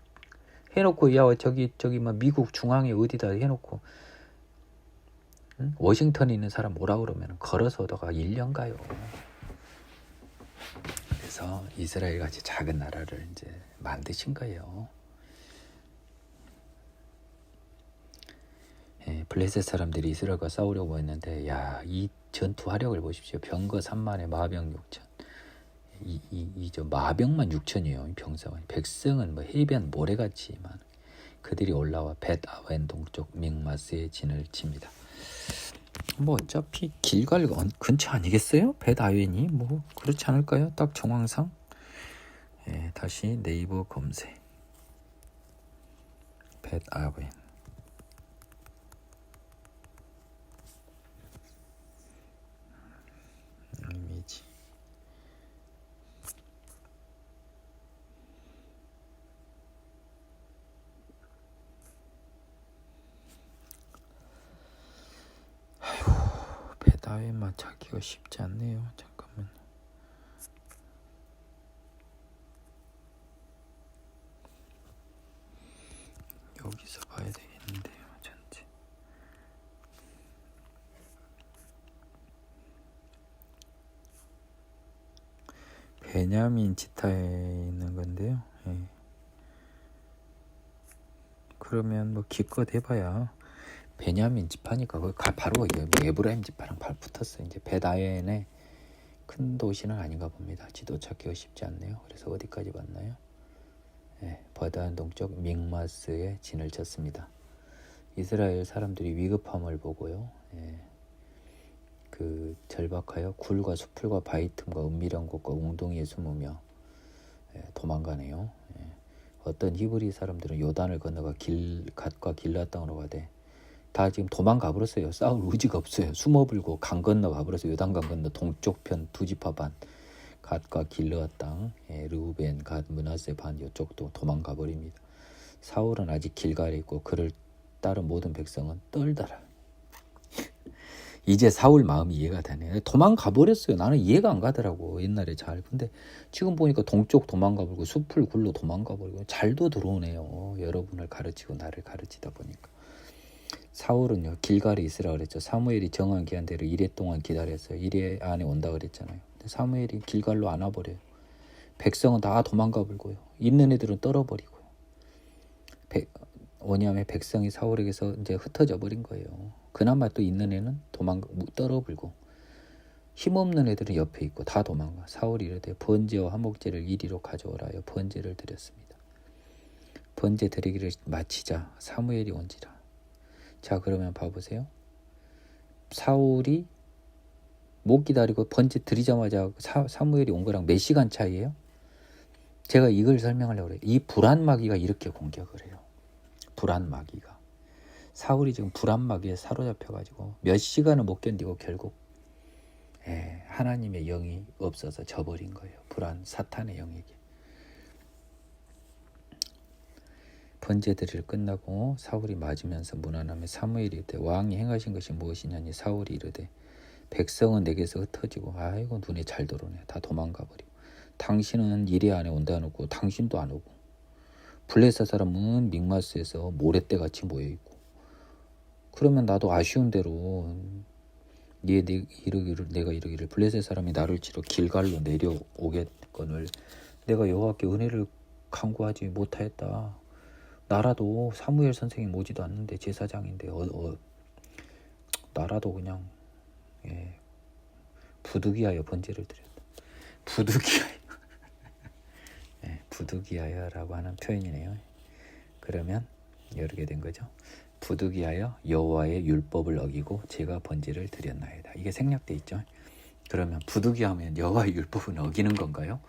해놓고 야 저기 막 미국 중앙에 어디다 해놓고 워싱턴에 있는 사람 뭐라 그러면 걸어서 오다가 1년 가요. 그래서 이스라엘 같이 작은 나라를 이제 만드신 거예요. 블레셋 사람들이 이스라엘과 싸우려고 했는데 이 전투 화력을 보십시오. 병거 3만에 마병 6천. 저 마병만 6천이에요. 병사원. 백성은 뭐 해변 모래같이만 그들이 올라와 벳 아웬 동쪽 믹마스에 진을 칩니다. 뭐 어차피 길갈 근처 아니겠어요? 벳 아웬이 뭐 그렇지 않을까요? 딱 정황상. 다시 네이버 검색. 벳 아웬. 이미지. 배다위만 찾기가 쉽지 않네요. 잠깐만요. 여기서 봐야 되겠는데요. 전체. 베냐민 지타에 있는 건데요. 그러면 뭐 기껏 해봐야 베냐민 지파니까 바로 에브라임 지파랑 발 붙었어요. 이제 벳아웬의 큰 도시는 아닌가 봅니다. 지도 찾기가 쉽지 않네요. 그래서 어디까지 봤나요? 버단 동쪽 믹마스에 진을 쳤습니다. 이스라엘 사람들이 위급함을 보고요. 그 절박하여 굴과 수풀과 바위 틈과 은밀한 곳과 웅덩이에 숨으며 도망가네요. 어떤 히브리 사람들은 요단을 건너가 갓과 길앗 땅으로 가되 다 지금 도망가 버렸어요. 싸울 의지가 없어요. 숨어불고 강 건너가 버렸어요. 요단강 건너 동쪽 편 두 지파 반 갓과 길앗 땅, 르우벤, 갓, 므낫세 반 이쪽도 도망가 버립니다. 사울은 아직 길갈에 있고 그를 따른 모든 백성은 떨더라. 이제 사울 마음이 이해가 되네. 도망가 버렸어요. 나는 이해가 안 가더라고 옛날에 잘. 근데 지금 보니까 동쪽 도망가 버리고 숲을 굴러 도망가 버리고 잘도 들어오네요. 여러분을 가르치고 나를 가르치다 보니까. 사울은요 길갈에 있으라 그랬죠. 사무엘이 정한 기한대로 1회 동안 기다렸어요. 1회 안에 온다 그랬잖아요. 근데 사무엘이 길갈로 안 와버려요. 백성은 다 도망가 버리고요. 있는 애들은 떨어버리고요. 왜냐하면 백성이 사울에게서 이제 흩어져 버린 거예요. 그나마 또 있는 애는 떨어불고, 힘없는 애들은 옆에 있고 다 도망가. 사울이 이르되 번제와 화목제를 이리로 가져오라 하여 번제를 드렸습니다. 번제 드리기를 마치자 사무엘이 온지라. 자, 그러면 봐보세요. 사울이 못 기다리고 번제 드리자마자 사무엘이 온 거랑 몇 시간 차이예요? 제가 이걸 설명하려고 그래요. 이 불안마귀가 이렇게 공격을 해요. 불안마귀가. 사울이 지금 불안마귀에 사로잡혀가지고 몇 시간을 못 견디고 결국 하나님의 영이 없어서 져버린 거예요. 불안 사탄의 영에게. 번제드릴 끝나고 사울이 맞으면서 문안하며 사무엘이 이르되 왕이 행하신 것이 무엇이냐니 사울이 이르되 백성은 내게서 흩어지고 아이고 눈에 잘 들어오네. 다 도망가 버리고 당신은 이래 안에 온다 놓고 당신도 안 오고 블레셋 사람은 믹마스에서 모래떼같이 모여있고 그러면 나도 아쉬운 대로 내가 이르기를 블레셋 사람이 나를 치러 길갈로 내려오겠거늘 내가 여호와께 은혜를 간구하지 못하였다. 나라도 사무엘 선생이 오지도 않는데 제사장인데 나라도 그냥 부득이하여 번제를 드렸다. 부득이하여 부득이하여라고 하는 표현이네요. 그러면 이렇게 된 거죠. 부득이하여 여호와의 율법을 어기고 제가 번제를 드렸나이다. 이게 생략돼 있죠. 그러면 부득이하면 여호와의 율법은 어기는 건가요?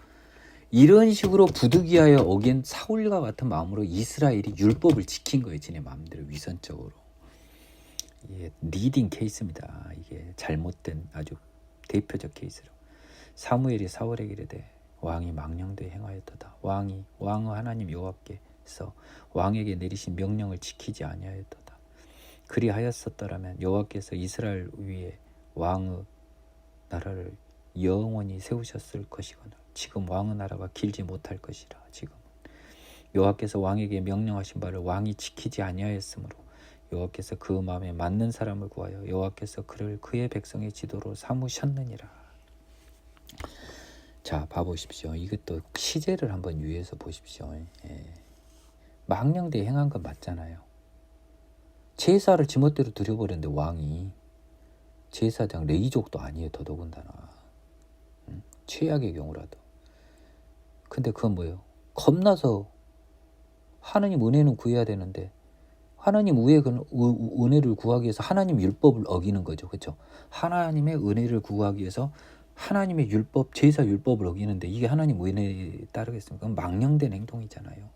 이런 식으로 부득이하여 어긴 사울과 같은 마음으로 이스라엘이 율법을 지킨 거예요. 지네 마음대로 위선적으로. 이게 리딩 케이스입니다. 이게 잘못된 아주 대표적 케이스로. 사무엘이 사울에게 이르되 왕이 망령되이 행하였도다. 왕의 하나님 여호와께서 왕에게 내리신 명령을 지키지 아니하였도다. 그리하였었더라면 여호와께서 이스라엘 위에 왕의 나라를 영원히 세우셨을 것이거늘 지금 왕의 나라가 길지 못할 것이라. 지금 여호와께서 왕에게 명령하신 바를 왕이 지키지 아니하였으므로 여호와께서 그 마음에 맞는 사람을 구하여 여호와께서 그를 그의 백성의 지도로 삼으셨느니라. 자, 봐보십시오. 이것도 시제를 한번 유의해서 보십시오. 망령되이 행한 건 맞잖아요. 제사를 지멋대로 드려버렸는데 왕이 제사장 레위족도 아니에요. 더더군다나 최악의 경우라도. 근데 그건 뭐예요? 겁나서 하나님 은혜는 구해야 되는데 하나님 은혜를 구하기 위해서 하나님 율법을 어기는 거죠. 그렇죠? 하나님의 은혜를 구하기 위해서 하나님의 율법, 제사 율법을 어기는데 이게 하나님 은혜에 따르겠습니까? 그건 망령된 행동이잖아요.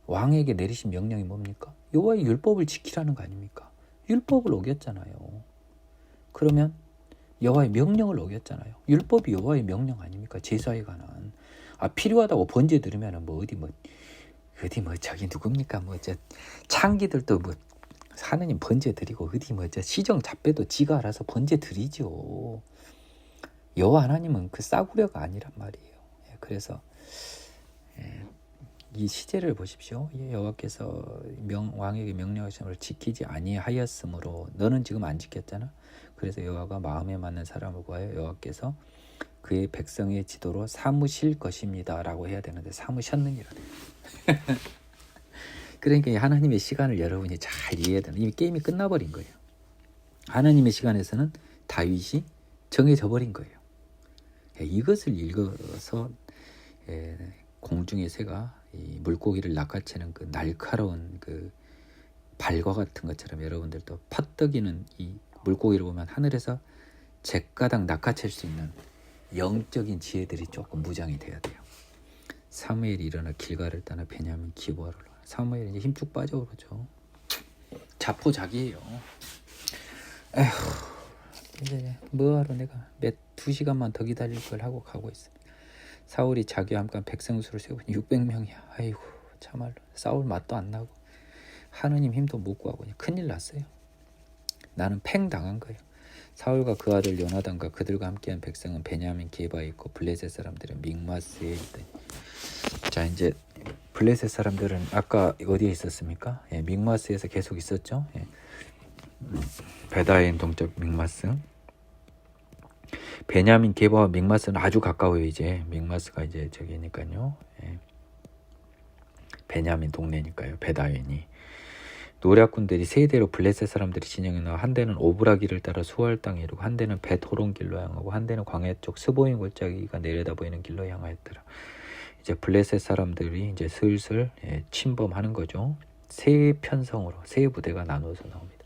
왕에게 내리신 명령이 뭡니까? 여호와의 율법을 지키라는 거 아닙니까? 율법을 어겼잖아요. 그러면 여호와의 명령을 어겼잖아요. 율법이 여호와의 명령 아닙니까? 제사에 관한. 필요하다고 번제 들으면 어디 저기 누굽니까? 창기들도 하느님 번제 드리고 어디 시정 잡배도 지가 알아서 번제 드리죠. 여호와 하나님은 그 싸구려가 아니란 말이에요. 그래서 이 시제를 보십시오. 여호와께서 왕에게 명령하신 것을 지키지 아니하였으므로 너는 지금 안 지켰잖아. 그래서 여호와가 마음에 맞는 사람을 구하여 여호와께서 그의 백성의 지도로 삼으실 것입니다 라고 해야 되는데 삼으셨느니라. 그러니까 하나님의 시간을 여러분이 잘 이해해야 되는, 이미 게임이 끝나버린 거예요. 하나님의 시간에서는 다윗이 정해져 버린 거예요. 이것을 읽어서 공중의 새가 이 물고기를 낚아채는 그 날카로운 그 발과 같은 것처럼 여러분들도 팥떡이는 이 물고기를 보면 하늘에서 잿가닥 낚아챌 수 있는 영적인 지혜들이 조금 무장이 돼야 돼요. 사무엘이 일어나 길갈을 떠나 베냐민 기브아로. 사무엘이 이제 힘쭉 빠져오르죠. 자포자기예요. 에휴, 이제 뭐하러 내가 2시간만 더 기다릴 걸 하고 가고 있습니다. 사울이 자기와 함께 백성수를 세우니 600명이야. 아이고 참말로 싸울 맛도 안 나고 하느님 힘도 못 구하고 그냥 큰일 났어요. 나는 팽 당한 거예요. 사울과 그 아들 요나단과 그들과 함께한 백성은 베냐민 게바에 있고 블레셋 사람들은 믹마스에 있더니. 자, 이제 블레셋 사람들은 아까 어디에 있었습니까? 믹마스에서 계속 있었죠. 베다인 동쪽 믹마스. 베냐민 게바와 믹마스는 아주 가까워요. 이제 믹마스가 이제 저기니까요. 베냐민 동네니까요. 베다윈이. 노략군들이 세 대로 블레셋 사람들이 진영에 나와 한 대는 오브라 길을 따라 수알 땅에 이르고 한 대는 벳호론 길로 향하고 한 대는 광야 쪽 스보임 골짜기가 내려다 보이는 길로 향하였더라. 이제 블레셋 사람들이 이제 슬슬 침범하는 거죠. 세 편성으로 세 부대가 나눠서 나옵니다.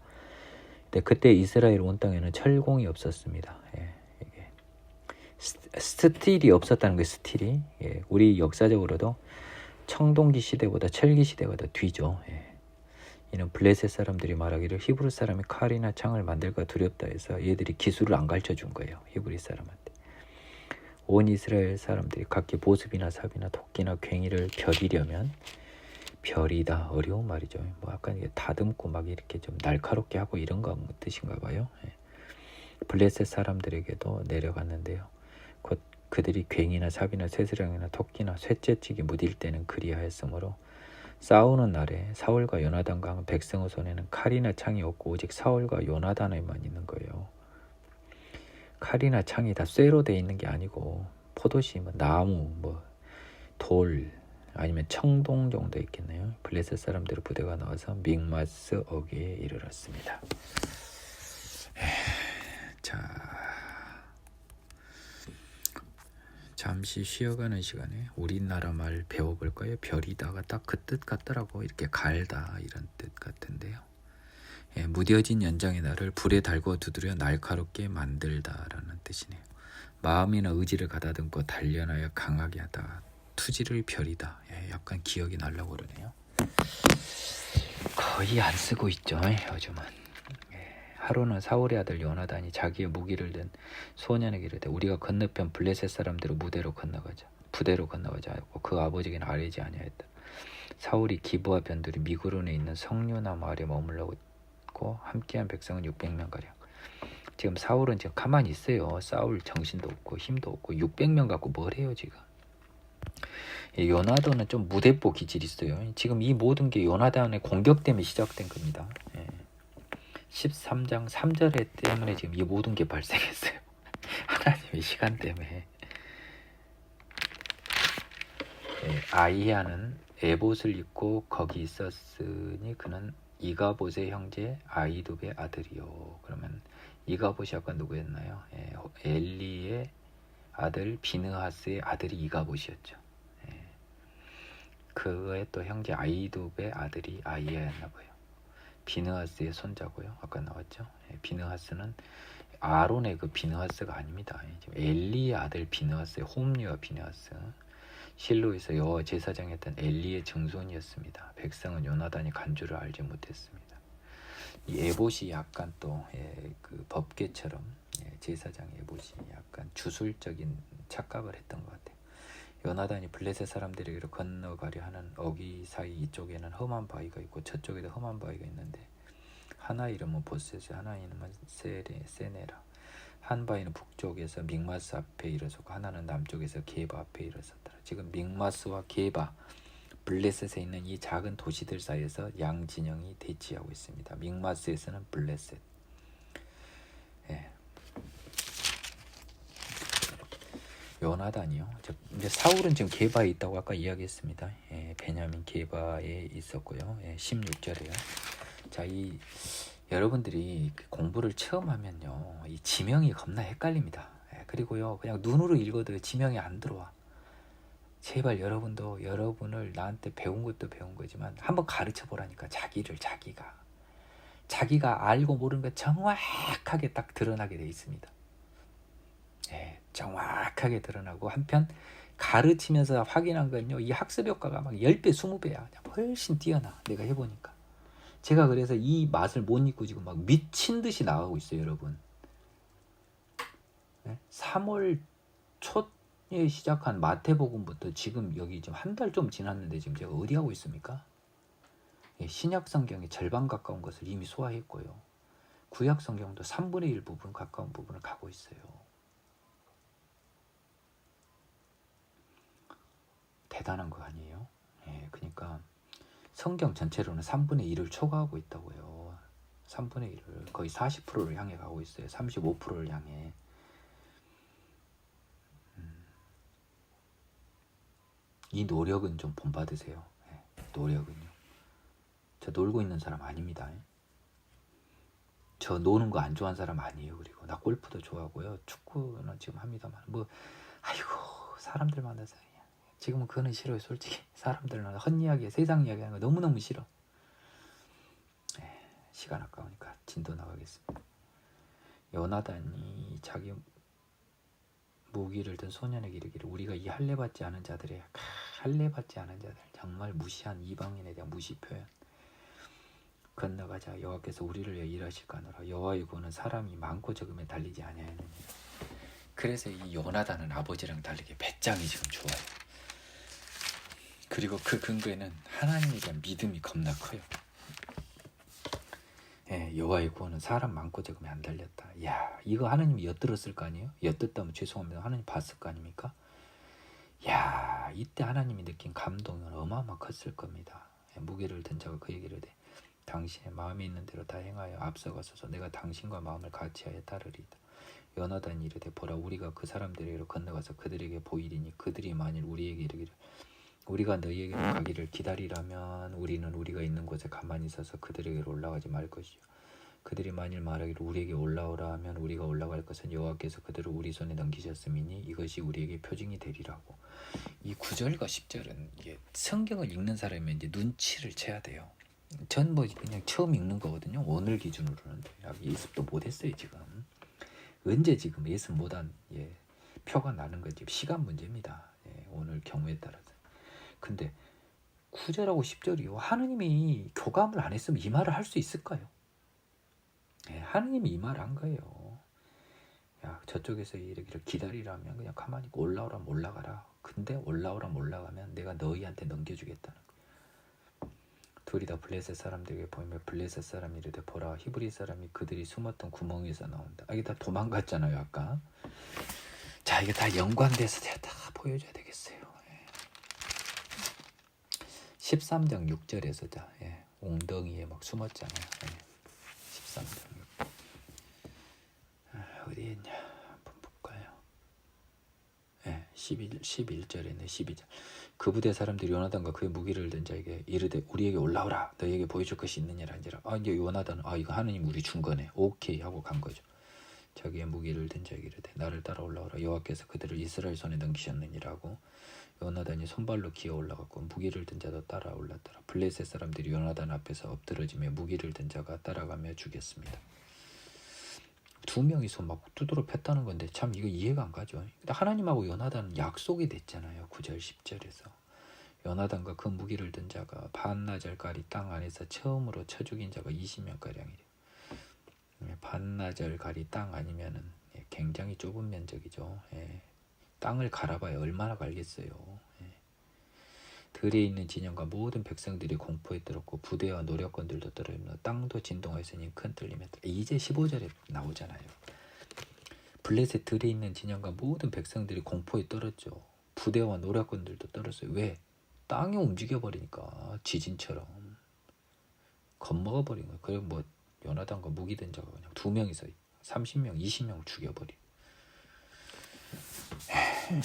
근데 그때 이스라엘 온 땅에는 철공이 없었습니다. 이게 스틸이 없었다는 거예요. 스틸이. 우리 역사적으로도 청동기 시대보다 철기 시대가 더 뒤죠. 이는 블레셋 사람들이 말하기를 히브리 사람이 칼이나 창을 만들까 두렵다 해서 얘들이 기술을 안 가르쳐 준 거예요. 히브리 사람한테. 온 이스라엘 사람들이 각기 보습이나 삽이나 도끼나 괭이를 벼리려면 벼리다 어려운 말이죠. 뭐 약간 이게 다듬고 막 이렇게 좀 날카롭게 하고 이런 거 뜻인가 봐요. 블레셋 사람들에게도 내려갔는데요. 곧 그들이 괭이나 삽이나 쇠스랑이나 토끼나 쇠째찌기 무딜 때는 그리하였으므로 싸우는 날에 사울과 요나단과 백성의 손에는 칼이나 창이 없고 오직 사울과 요나단에만 있는 거예요. 칼이나 창이 다 쇠로 돼 있는 게 아니고 포도씨, 뭐 나무, 뭐 돌 아니면 청동 정도 있겠네요. 블레셋 사람들의 부대가 나와서 믹마스 어귀에 이르렀습니다. 자, 잠시 쉬어가는 시간에 우리나라 말 배워볼까요? 별이다가 딱 그 뜻 같더라고. 이렇게 갈다 이런 뜻 같은데요. 무뎌진 연장의 날을 불에 달고 두드려 날카롭게 만들다라는 뜻이네요. 마음이나 의지를 가다듬고 단련하여 강하게 하다. 투지를 벼리다. 약간 기억이 나려고 그러네요. 거의 안 쓰고 있죠, 요즘은. 하루는 사울의 아들 요나단이 자기의 무기를 든 소년에게 이르되 우리가 건너편 블레셋 사람들의 부대로 건너가자 하고 그 아버지에게는 아뢰지 아니하였다. 사울이 기브와 변두리 미그론에 있는 성류나 마을에 머물렀고 함께한 백성은 600명 가량. 지금 사울은 지금 가만히 있어요. 싸울 정신도 없고 힘도 없고 600명 갖고 뭘 해요 지금. 요나단은 좀 무대뽀 기질이 있어요. 지금 이 모든 게 요나단의 공격 때문에 시작된 겁니다. 13장 3절에 때문에 지금 이 모든 게 발생했어요. 하나님의 시간 때문에. 아이야는 에봇을 입고 거기 있었으니 그는 이가봇의 형제 아이두베의 아들이요. 그러면 이가봇이 아까 누구였나요? 엘리의 아들 비느하스의 아들이 이가봇이었죠. 그의 또 형제 아이두베의 아들이 아이야였나 봐요. 비느하스의 손자고요. 아까 나왔죠. 비느하스는 아론의 그 비느하스가 아닙니다. 엘리의 아들 비느하스의 홈리와 비느하스. 실로에서 여호와 제사장이었던 엘리의 증손이었습니다. 백성은 요나단이 간주를 알지 못했습니다. 이 에봇이 약간 또 그 법궤처럼 제사장 에봇이 약간 주술적인 착각을 했던 것 같아요. 요나단이 블레셋 사람들에게로 건너가려 하는 어귀 사이 이쪽에는 험한 바위가 있고 저쪽에도 험한 바위가 있는데 하나 이름은 보셋이 하나 이름은 세네라. 한 바위는 북쪽에서 믹마스 앞에 일어섰고 하나는 남쪽에서 게바 앞에 일어섰더라. 지금 믹마스와 게바 블레셋에 있는 이 작은 도시들 사이에서 양 진영이 대치하고 있습니다. 믹마스에서는 블레셋. 요나단이요. 이제 사울은 지금 게바에 있다고 아까 이야기했습니다. 베냐민 게바에 있었고요. 16절에요. 자, 이 여러분들이 공부를 처음 하면요, 이 지명이 겁나 헷갈립니다. 그리고요, 그냥 눈으로 읽어도 지명이 안 들어와. 제발 여러분도 여러분을 나한테 배운 것도 배운 거지만 한번 가르쳐 보라니까. 자기가 알고 모르는 거 정확하게 딱 드러나게 돼 있습니다. 정확하게 드러나고 한편 가르치면서 확인한 건요, 이 학습 효과가 막 10배, 20배야. 훨씬 뛰어나. 내가 해보니까. 제가 그래서 이 맛을 못 잊고 지금 막 미친 듯이 나가고 있어요, 여러분. 3월 초에 시작한 마태복음부터 지금 여기 지금 한 달 좀 지났는데 지금 제가 어디 하고 있습니까? 신약 성경의 절반 가까운 것을 이미 소화했고요. 구약 성경도 3분의 1 부분 가까운 부분을 가고 있어요. 대단한 거 아니에요? 그러니까 성경 전체로는 3분의 1을 초과하고 있다고요. 3분의 1을 거의 40%를 향해 가고 있어요. 35%를 향해. 이 노력은 좀 본받으세요. 노력은요. 저 놀고 있는 사람 아닙니다. 저 노는 거 안 좋아하는 사람 아니에요. 그리고 나 골프도 좋아하고요. 축구는 지금 합니다만 뭐 아이고 사람들 만나서 지금은 그거는 싫어요. 솔직히 사람들은 헛이야기 세상 이야기 하는 거 너무너무 싫어. 시간 아까우니까 진도 나가겠습니다. 요나단이 자기 무기를 든 소년에게 이르기를 우리가 이 할례받지 않은 자들의 할례받지 않은 자들 정말 무시한 이방인에 대한 무시 표현 건너가자 여호와께서 우리를 위해 일하실까노라 여호와의 구원은 사람이 많고 적음에 달리지 아니하느니라. 그래서 이 요나단은 아버지랑 다르게 배짱이 지금 좋아요. 그리고 그 근거에는 하나님에 대한 믿음이 겁나 커요. 여호와의 구원은 사람 많고 적음에 안 달렸다. 야 이거 하나님이 엿들었을 거 아니에요? 엿듣다면 죄송합니다. 하나님 봤을 거 아닙니까? 야 이때 하나님이 느낀 감동은 어마어마 컸을 겁니다. 무게를 든 자가 그 얘기를 해 당신의 마음에 있는 대로 다 행하여 앞서가소서 내가 당신과 마음을 같이하여 따르리이다. 요나단이 이르되 보라 우리가 그 사람들에게로 건너가서 그들에게 보이리니 그들이 만일 우리에게 이르기를 우리가 너희에게로 가기를 기다리라면 우리는 우리가 있는 곳에 가만히 있어서 그들에게로 올라가지 말 것이요 그들이 만일 말하기를 우리에게 올라오라 하면 우리가 올라갈 것은 여호와께서 그들을 우리 손에 넘기셨음이니 이것이 우리에게 표징이 되리라고. 이 9절과 10절은 이게 성경을 읽는 사람이 이제 눈치를 채야 돼요. 전 뭐 그냥 처음 읽는 거거든요. 오늘 기준으로는 예습도 못했어요 지금. 언제 지금 예습 못한 표가 나는 건 지금 시간 문제입니다. 오늘 경우에 따라서. 근데 9절하고 10절이요. 하느님이 교감을 안 했으면 이 말을 할 수 있을까요? 하느님이 이 말을 한 거예요. 야 저쪽에서 이르기를 기다리라면 그냥 가만히 있고 올라오라면 올라가라. 근데 올라오라면 올라가면 내가 너희한테 넘겨주겠다는 거예요. 둘이 다 블레셋 사람들에게 보이며 블레셋 사람이 이르되 보라 히브리 사람이 그들이 숨었던 구멍에서 나온다. 이게 다 도망갔잖아요 아까. 자 이게 다 연관돼서 제가 다 보여줘야 되겠어요. 13장 6절에서 자 웅덩이에 막 숨었잖아요. 13장 6절. 어디에 있냐 한번 볼까요? 11절에 있네. 12절. 그 부대 사람들이 요나단과 그의 무기를 든 자에게 이르되 우리에게 올라오라 너희에게 보여줄 것이 있느냐라 한지라. 이제 요나단은 이거 하느님 우리 준 거네. 오케이 하고 간 거죠. 자기의 무기를 든 자에게 이르되 나를 따라 올라오라 여호와께서 그들을 이스라엘 손에 넘기셨느니라고. 요나단이 손발로 기어 올라갔고 무기를 든 자도 따라 올랐더라. 블레셋 사람들이 요나단 앞에서 엎드러지며 무기를 든 자가 따라가며 죽였습니다. 두 명이서 막 두드러 팼다는 건데 참 이거 이해가 안 가죠. 근데 하나님하고 요나단은 약속이 됐잖아요. 9절 10절에서 요나단과 그 무기를 든 자가 반나절가리 땅 안에서 처음으로 쳐 죽인 자가 20명가량이래요. 반나절가리 땅 아니면은 굉장히 좁은 면적이죠. 땅을 갈아봐야 얼마나 갈겠어요. 들에 있는 진영과 모든 백성들이 공포에 떨었고 부대와 노략건들도 떨어지며 땅도 진동하였으니 큰 떨림에 이제 15절에 나오잖아요. 블레셋 들에 있는 진영과 모든 백성들이 공포에 떨었죠. 부대와 노략건들도 떨었어요. 왜? 땅이 움직여버리니까 지진처럼 겁먹어버린 거예요. 그리고 뭐 요나단과 무기 든 자가 그냥 두 명이서 30명, 20명 죽여버리고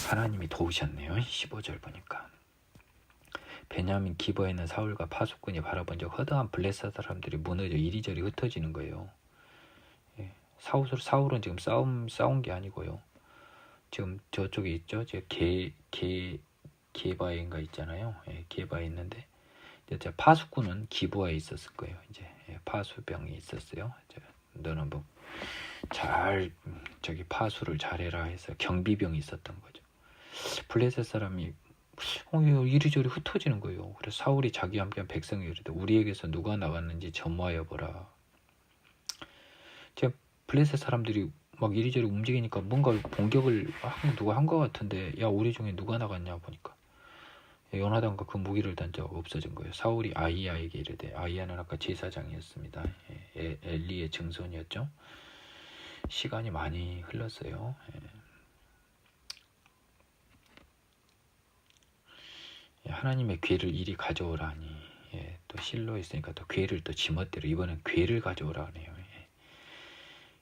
하나님이 도우셨네요. 15절 보니까 베냐민 기버에 있는 사울과 파수꾼이 바라본 적 허다한 블레셋 사람들이 무너져 이리저리 흩어지는 거예요. 사울은 지금 싸운 게 아니고요. 지금 저쪽에 있죠. 게바인가 있잖아요. 게바에 있는데 이제 파수꾼은 기부하에 있었을 거예요. 이제 파수병이 있었어요. 너는 뭐 잘 저기 파수를 잘해라 해서 경비병이 있었던 거죠. 블레셋 사람이 이리저리 흩어지는 거예요. 그래서 사울이 자기와 함께한 백성이 이르되 우리에게서 누가 나갔는지 점화하여 보라. 제가 블레셋 사람들이 막 이리저리 움직이니까 뭔가 공격을 누가 한 것 같은데 야 우리 중에 누가 나갔냐 보니까 요나단과 그 무기를 단 자가 없어진 거예요. 사울이 아히야에게 이르되 아히야는 아까 제사장이었습니다. 엘리의 증손이었죠. 시간이 많이 흘렀어요. 하나님의 괴를 이리 가져오라니. 또 실로 있으니까 또 괴를 또 지멋대로 이번엔 괴를 가져오라 하네요.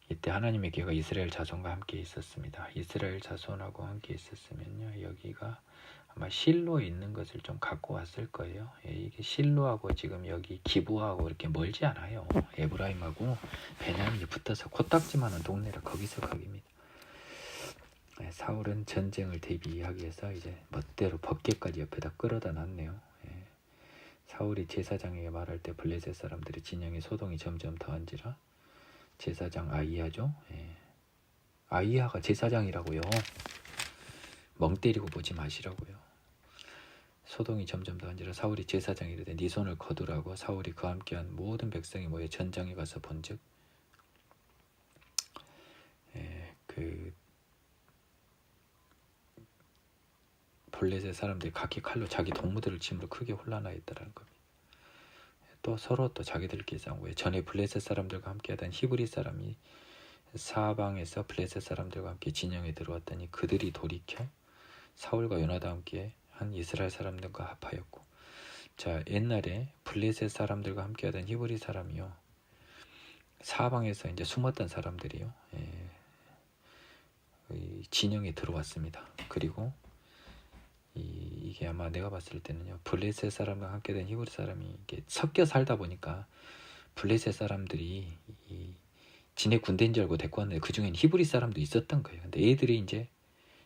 이때 하나님의 괴가 이스라엘 자손과 함께 있었습니다. 이스라엘 자손하고 함께 있었으면요 여기가 아마 실로에 있는 것을 좀 갖고 왔을 거예요. 예, 이게 실로하고 지금 여기 기부하고 이렇게 멀지 않아요. 에브라임하고 베냐민이 붙어서 코딱지만한 동네라 거기서 거기입니다. 예, 사울은 전쟁을 대비하기 위해서 이제 멋대로 법궤까지 옆에다 끌어다 놨네요. 예, 사울이 제사장에게 말할 때 블레셋 사람들이 진영에 소동이 점점 더한지라. 제사장 아이야죠. 예, 아이야가 제사장이라고요. 멍 때리고 보지 마시라고요. 소동이 점점 더한지라 사울이 제사장이 이르되 네 손을 거두라고. 사울이 그와 함께한 모든 백성이 모여 전장에 가서 본즉 그 블레셋 사람들이 각기 칼로 자기 동무들을 침으로 크게 혼란하였다라는 겁니다. 또 서로 또 자기들끼리 싸우고 전에 블레셋 사람들과 함께하던 히브리 사람이 사방에서 블레셋 사람들과 함께 진영에 들어왔더니 그들이 돌이켜 사울과 요나단과 함께 한 이스라엘 사람들과 합하였고. 자, 옛날에 블레셋 사람들과 함께하던 히브리 사람이요, 사방에서 이제 숨었던 사람들이요, 진영에 들어왔습니다. 그리고 이게 아마 내가 봤을 때는요, 블레셋 사람과 함께된 히브리 사람이 이게 섞여 살다 보니까 블레셋 사람들이 지네 군대인 줄 알고 데리고 왔는데 그 중엔 히브리 사람도 있었던 거예요. 근데 얘들이 이제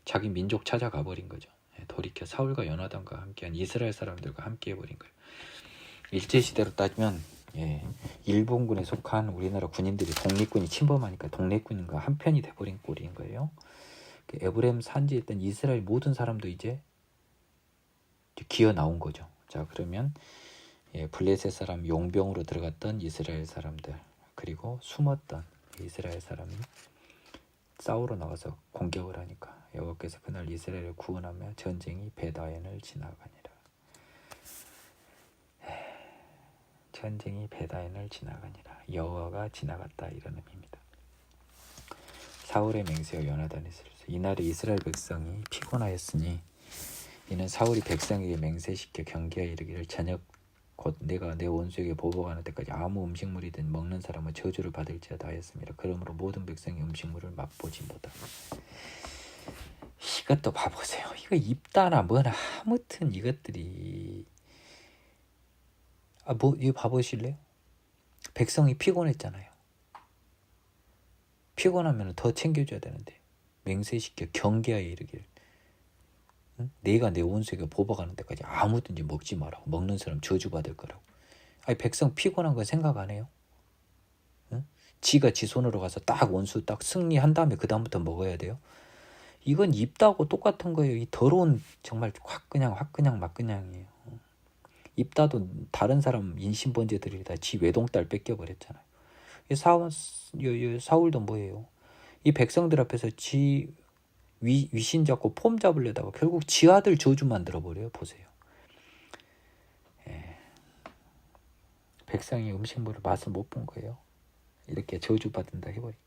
자기 민족 찾아가 버린 거죠. 돌이켜 사울과 요나단과 함께한 이스라엘 사람들과 함께 해버린 거예요. 일제시대로 따지면 일본군에 속한 우리나라 군인들이 독립군이 침범하니까 독립군과 한편이 돼버린 꼴인 거예요. 에브라임 산지에 있던 이스라엘 모든 사람도 이제 기어 나온 거죠. 자, 그러면 블레셋 사람 용병으로 들어갔던 이스라엘 사람들, 그리고 숨었던 이스라엘 사람이 싸우러 나가서 공격을 하니까 여호와께서 그날 이스라엘을 구원하며 전쟁이 베다엔을 지나가니라. 전쟁이 베다엔을 지나가니라. 여호와가 지나갔다, 이런 의미입니다. 사울의 맹세와 요나단의 슬. 이날에 이스라엘 백성이 피곤하였으니 이는 사울이 백성에게 맹세시켜 경계하여 이르기를 저녁 곧 내가 내 원수에게 보복하는 때까지 아무 음식물이든 먹는 사람은 저주를 받을지어다 하였습니다. 그러므로 모든 백성이 음식물을 맛보지 못하고. 이것도 봐보세요. 이거 입다나 뭐나 아무튼 이것들이 이거 봐보실래요? 백성이 피곤했잖아요. 피곤하면 더 챙겨줘야 되는데 맹세시켜 경계하여 이르기를 내가 내 원수에게 보복하는 데까지 아무든지 먹지 말라고. 먹는 사람 저주받을 거라고. 아니, 백성 피곤한 거 생각 안 해요? 지가 지 손으로 가서 딱 원수 딱 승리한 다음에 그 다음부터 먹어야 돼요? 이건 입다고 똑같은 거예요. 이 더러운 정말 확 그냥 막 그냥이에요. 입다도 다른 사람 인신번제들이 다 지 외동딸 뺏겨버렸잖아요. 사울도 뭐예요? 이 백성들 앞에서 지 위신 잡고 폼 잡으려다가 결국 지 아들 저주 만들어버려요. 보세요. 백성이 음식물을 맛을 못 본 거예요. 이렇게 저주받는다 해버리니까.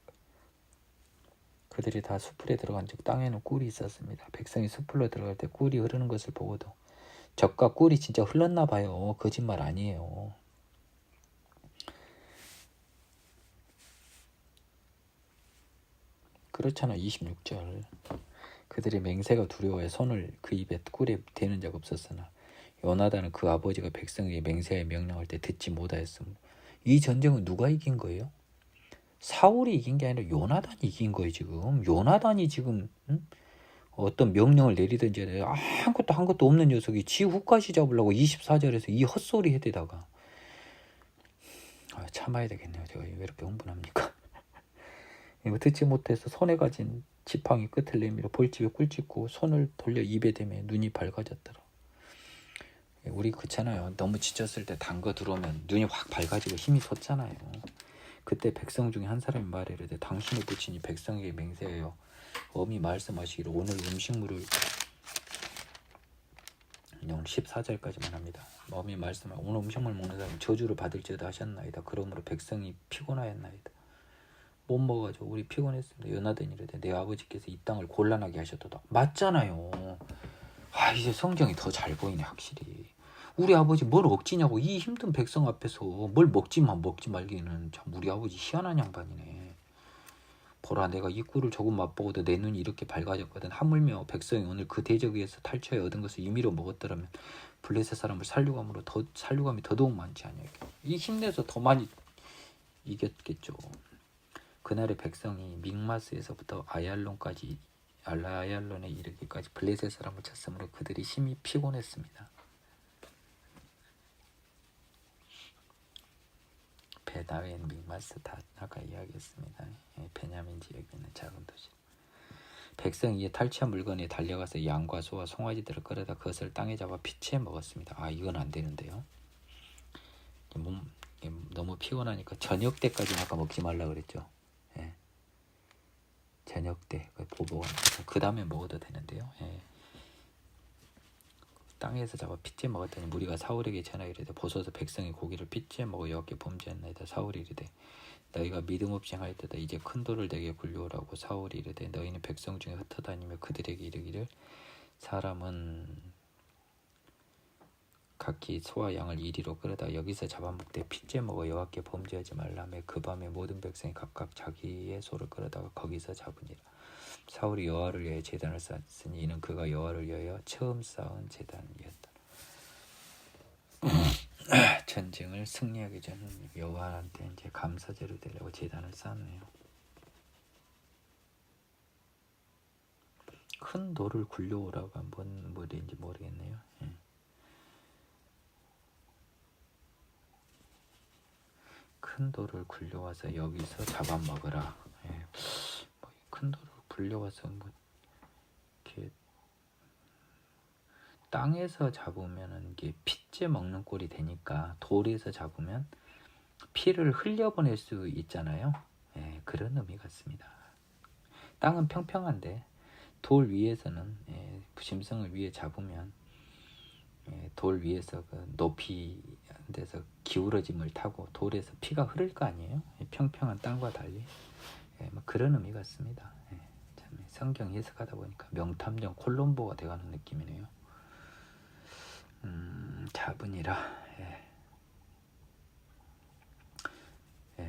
그들이 다 수풀에 들어간 즉 땅에는 꿀이 있었습니다. 백성이 수풀로 들어갈 때 꿀이 흐르는 것을 보고도 젖과 꿀이 진짜 흘렀나 봐요. 거짓말 아니에요. 그렇잖아. 26절. 그들의 맹세가 두려워해 손을 그 입에 꿀에 대는 자가 없었으나 요나단은 그 아버지가 백성에게 맹세하여 명령할 때 듣지 못하였으므로. 이 전쟁은 누가 이긴 거예요? 사울이 이긴 게 아니라 요나단이 이긴 거예요. 지금 요나단이 지금 어떤 명령을 내리든지 아무것도 한 것도 없는 녀석이 지 후까지 잡으려고 24절에서 이 헛소리 해대다가 참아야 되겠네요. 제가 왜 이렇게 흥분합니까? 이거 듣지 못해서 손에 가진 지팡이 끝을 내밀어 볼집에 꿀 찍고 손을 돌려 입에 대매 눈이 밝아졌더라. 우리 그렇잖아요. 너무 지쳤을 때 단 거 들어오면 눈이 확 밝아지고 힘이 솟잖아요. 그때 백성 중에 한 사람이 말해 이르되 당신의 부친이 백성에게 맹세하여 엄히 말씀하시기를 오늘 음식물을 오늘 14절까지만 합니다. 엄히 말씀하여 오늘 음식물 먹는 사람은 저주를 받을지어다 하셨나이다. 그러므로 백성이 피곤하였나이다. 못 먹어가지고 우리 피곤했습니다. 요나단이 이르되 내 아버지께서 이 땅을 곤란하게 하셨도다. 맞잖아요. 이제 성경이 더 잘 보이네. 확실히 우리 아버지 뭘 억지냐고. 이 힘든 백성 앞에서 뭘 먹지 말기는 참 우리 아버지 희한한 양반이네. 보라, 내가 이 꿀을 조금 맛보고도 내 눈이 이렇게 밝아졌거든. 하물며 백성이 오늘 그 대적에서 탈취하여 얻은 것을 임의로 먹었더라면 블레셋 사람을 살육함이 더더욱 많지 아니하겠. 이 힘내서 더 많이 이겼겠죠. 그날의 백성이 믹마스에서부터 아얄론에 이르기까지 블레셋 사람을 쳤으므로 그들이 심히 피곤했습니다. 베다웬, 믹마스 다 아까 이야기했습니다. 베냐민 지역에 있는 작은 도시. 백성이 이에 탈취한 물건에 달려가서 양과 소와 송아지들을 끌어다 그것을 땅에 잡아 피치해 먹었습니다. 이건 안 되는데요. 너무 피곤하니까 저녁 때까지는 아까 먹지 말라 그랬죠. 예. 저녁 때 보복은 그 다음에 먹어도 되는데요. 예. 땅에서 잡아 피치해 먹었더니 무리가 사울에게 전하여 이르되 보소서 백성이 고기를 피치해 먹어 여호와께 범죄했나이다. 사울이 이르되 너희가 믿음 없이 하였도다. 이제 큰 돌을 내게 굴려오라고. 사울이 이르되 너희는 백성 중에 흩어다니며 그들에게 이르기를 사람은 각기 소와 양을 이리로 끌어다 여기서 잡아먹되 피째 먹어 여호와께 범죄하지 말라며 그 밤에 모든 백성이 각각 자기의 소를 끌어다가 거기서 잡으니라. 사울이 여호와를 위하여 제단을 쌓았으니 이는 그가 여호와를 위하여 처음 쌓은 제단이었다. 전쟁을 승리하기 전에 여호와한테 이제 감사제로 드리려고 제단을 쌓네요. 큰 돌을 굴려오라고 뭔 말인지 모르겠네요. 큰 돌을 굴려와서 여기서 잡아먹으라. 큰 돌을 굴려와서 이렇게 땅에서 잡으면 이게 피째 먹는 꼴이 되니까 돌에서 잡으면 피를 흘려보낼 수 있잖아요. 그런 의미 같습니다. 땅은 평평한데 돌 위에서는 부심성을 위에 잡으면 돌 위에서 그 높이 데서 기울어짐을 타고 돌에서 피가 흐를 거 아니에요. 평평한 땅과 달리 그런 의미 같습니다. 참 성경 해석하다 보니까 명탐정 콜롬보가 돼가는 느낌이네요. 잡으니라.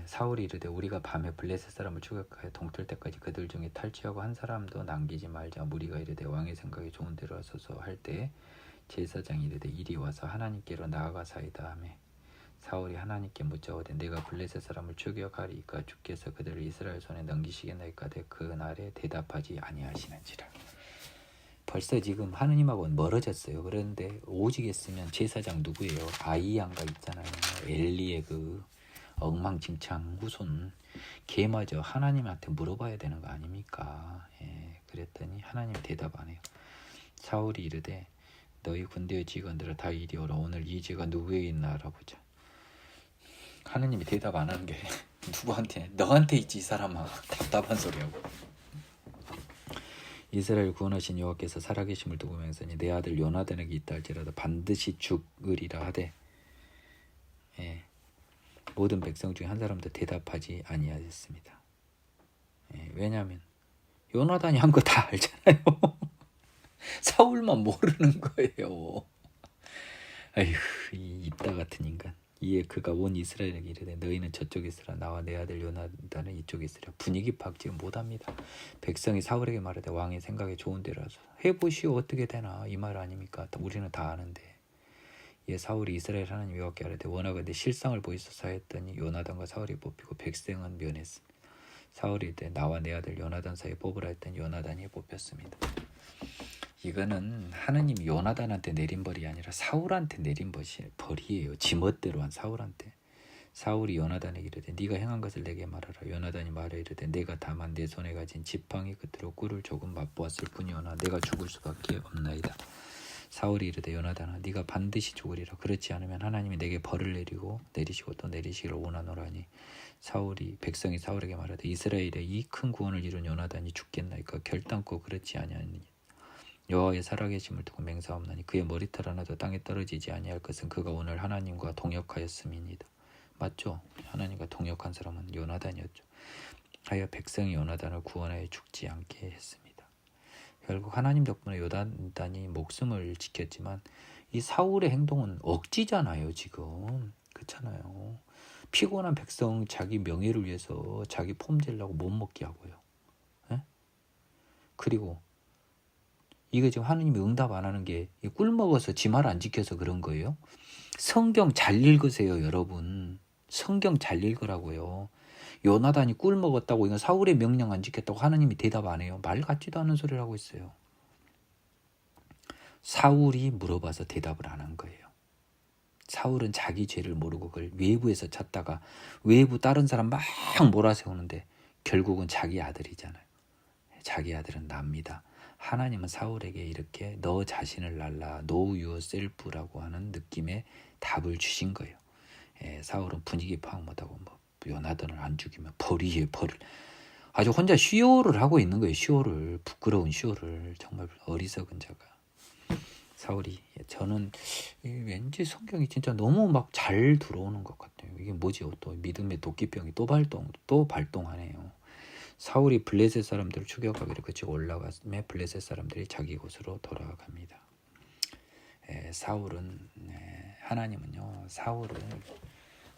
사울이 이르되 우리가 밤에 블레셋 사람을 추격하여 동틀 때까지 그들 중에 탈취하고 한 사람도 남기지 말자. 무리가 이르되 왕의 생각이 좋은 대로 하소서 할 때 제사장이 이르되 이리 와서 하나님께로 나아가사이다 하며 사울이 하나님께 묻자오되 내가 블레셋 사람을 추격하리까 주께서 그들을 이스라엘 손에 넘기시겠나이까 그 날에 대답하지 아니하시는지라. 벌써 지금 하느님하고는 멀어졌어요. 그런데 오직했으면 제사장 누구예요? 아이양가 있잖아요. 엘리의 그 엉망진창 후손 걔마저 하나님한테 물어봐야 되는 거 아닙니까? 그랬더니 하나님 대답 안 해요. 사울이 이르되 너희 군대의 직원들아 다 이리 오라. 오늘 이 죄가 누구에게 있나 알아보자. 하느님이 대답 안 하는 게 누구한테? 너한테 있지 이 사람아. 답답한 소리하고. 이스라엘 구원하신 여호와께서 살아계심을 두고 맹세하니 내 아들 요나단에게 있다 할지라도 반드시 죽으리라 하되 모든 백성 중에 한 사람도 대답하지 아니하였습니다. 왜냐하면 요나단이 한 거 다 알잖아요. 사울만 모르는 거예요. 아휴, 이 이따 같은 인간. 이에 그가 온 이스라엘에게 이르되 너희는 저쪽에 있으라. 나와 내 아들 요나단은 이쪽에 있으라. 분위기 파악 지금 못합니다. 백성이 사울에게 말하되 왕의 생각에 좋은 대로 하소서. 해보시오 어떻게 되나 이 말 아닙니까? 우리는 다 아는데. 이에 사울이 이스라엘 하나님 여호와께 아뢰되 원하건대 실상을 보이소서 하였더니 요나단과 사울이 뽑히고 백성은 면했습니다. 사울이 이르되 나와 내 아들 요나단 사이에 뽑으라 했더니 요나단이 뽑혔습니다. 이거는 하느님이 요나단한테 내린 벌이 아니라 사울한테 내린 벌이에요. 지멋대로 한 사울한테. 사울이 요나단에게 이르되 네가 행한 것을 내게 말하라. 요나단이 말해 이르되 내가 다만 내 손에 가진 지팡이 끝으로 꿀을 조금 맛보았을 뿐이오나 내가 죽을 수밖에 없나이다. 사울이 이르되 요나단아 네가 반드시 죽으리라. 그렇지 않으면 하나님이 내게 벌을 내리시고 또 내리시기를 원하노라니. 백성이 사울에게 말하되 이스라엘의 이 큰 구원을 이룬 요나단이 죽겠나이까. 결단코 그렇지 아니하느니 여호와의 살아계심을 두고 맹세하옵나니 그의 머리털 하나도 땅에 떨어지지 아니할 것은 그가 오늘 하나님과 동역하였음이니이다. 맞죠? 하나님과 동역한 사람은 요나단이었죠. 하여 백성이 요나단을 구원하여 죽지 않게 했습니다. 결국 하나님 덕분에 요나단이 목숨을 지켰지만 이 사울의 행동은 억지잖아요. 지금 그렇잖아요. 피곤한 백성 자기 명예를 위해서 자기 폼질라고 못 먹게 하고요. 그리고 이거 지금 하느님이 응답 안 하는 게 꿀 먹어서 지 말 안 지켜서 그런 거예요. 성경 잘 읽으세요, 여러분. 성경 잘 읽으라고요. 요나단이 꿀 먹었다고 이건 사울의 명령 안 지켰다고 하느님이 대답 안 해요. 말 같지도 않은 소리를 하고 있어요. 사울이 물어봐서 대답을 안 한 거예요. 사울은 자기 죄를 모르고 그걸 외부에서 찾다가 외부 다른 사람 막 몰아세우는데 결국은 자기 아들이잖아요. 자기 아들은 납니다. 하나님은 사울에게 이렇게 너 자신을 날라 know yourself라고 하는 느낌의 답을 주신 거예요. 사울은 분위기 파악 못하고 뭐 요나단을 안 죽이면 벌이에 벌을 아주 혼자 시호를 하고 있는 거예요. 시호를 부끄러운 시호를 정말 어리석은 자가. 사울이 저는 왠지 성경이 진짜 너무 막 잘 들어오는 것 같아요. 이게 뭐지? 또 믿음의 도끼병이 또 발동하네요. 사울이 블레셋 사람들을 추격하기로 그치고 올라갔음에 블레셋 사람들이 자기 곳으로 돌아갑니다. 사울은 하나님은요 사울을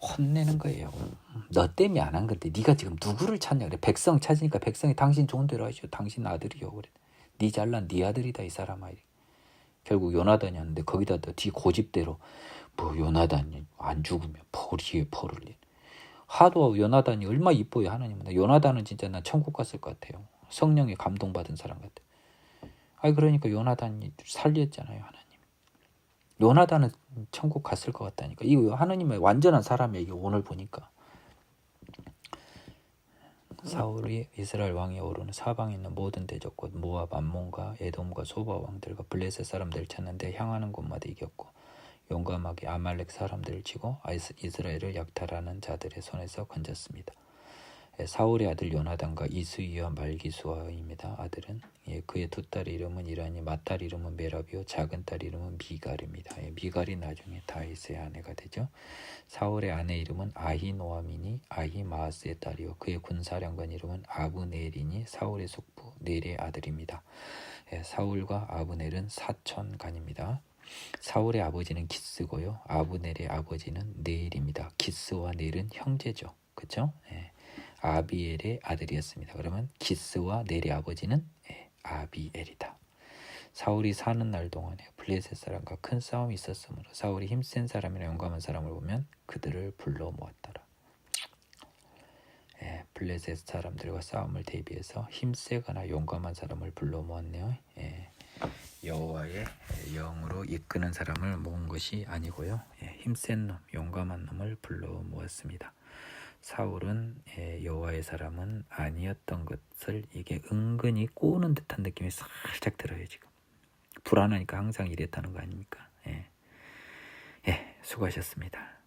혼내는 거예요. 너 때문에 안 한 건데 네가 지금 누구를 찾냐 그래. 백성 찾으니까 백성이 당신 좋은 대로 하시오. 당신 아들이요 그래. 네 잘난 네 아들이다 이 사람아. 결국 요나단이었는데 거기다 뒤 고집대로 뭐 요나단이 안 죽으면 벌이에 벌을 하도 요나단이 얼마나 이뻐요. 하나님은 요나단은 진짜 난 천국 갔을 것 같아요. 성령에 감동받은 사람 같아. 그러니까 요나단이 살렸잖아요. 하나님. 요나단은 천국 갔을 것 같다니까. 이거 하나님의 완전한 사람이에요. 이게 오늘 보니까. 사울이 이스라엘 왕이 오르는 사방에 있는 모든 대적과 모압, 암몬과 에돔과 소바 왕들과 블레셋 사람들을 쳤는데 향하는 곳마다 이겼고 용감하게 아말렉 사람들을 치고 이스라엘을 약탈하는 자들의 손에서 건졌습니다. 사울의 아들 요나단과 이스이와 말기수아입니다. 아들은 그의 두 딸의 이름은 이라니 맏딸 이름은 메라비요 작은 딸 이름은 미갈입니다. 미갈이 나중에 다윗의 아내가 되죠. 사울의 아내 이름은 아히노아미니 아히마아스의 딸이요 그의 군사령관 이름은 아브넬이니 사울의 숙부 넬의 아들입니다. 사울과 아브넬은 사촌간입니다. 사울의 아버지는 기스고요. 아브넬의 아버지는 네일입니다. 기스와 넬은 형제죠. 그렇죠? 아비엘의 아들이었습니다. 그러면 기스와 넬의 아버지는 아비엘이다. 사울이 사는 날 동안에 블레셋 사람과 큰 싸움이 있었으므로 사울이 힘센 사람이나 용감한 사람을 보면 그들을 불러 모았더라. 블레셋 사람들과 싸움을 대비해서 힘세거나 용감한 사람을 불러 모았네요. 여호와의 영으로 이끄는 사람을 모은 것이 아니고요. 힘센 놈, 용감한 놈을 불러 모았습니다. 사울은 여호와의 사람은 아니었던 것을 이게 은근히 꼬는 듯한 느낌이 살짝 들어요. 지금 불안하니까 항상 이랬다는 거 아닙니까? 수고하셨습니다.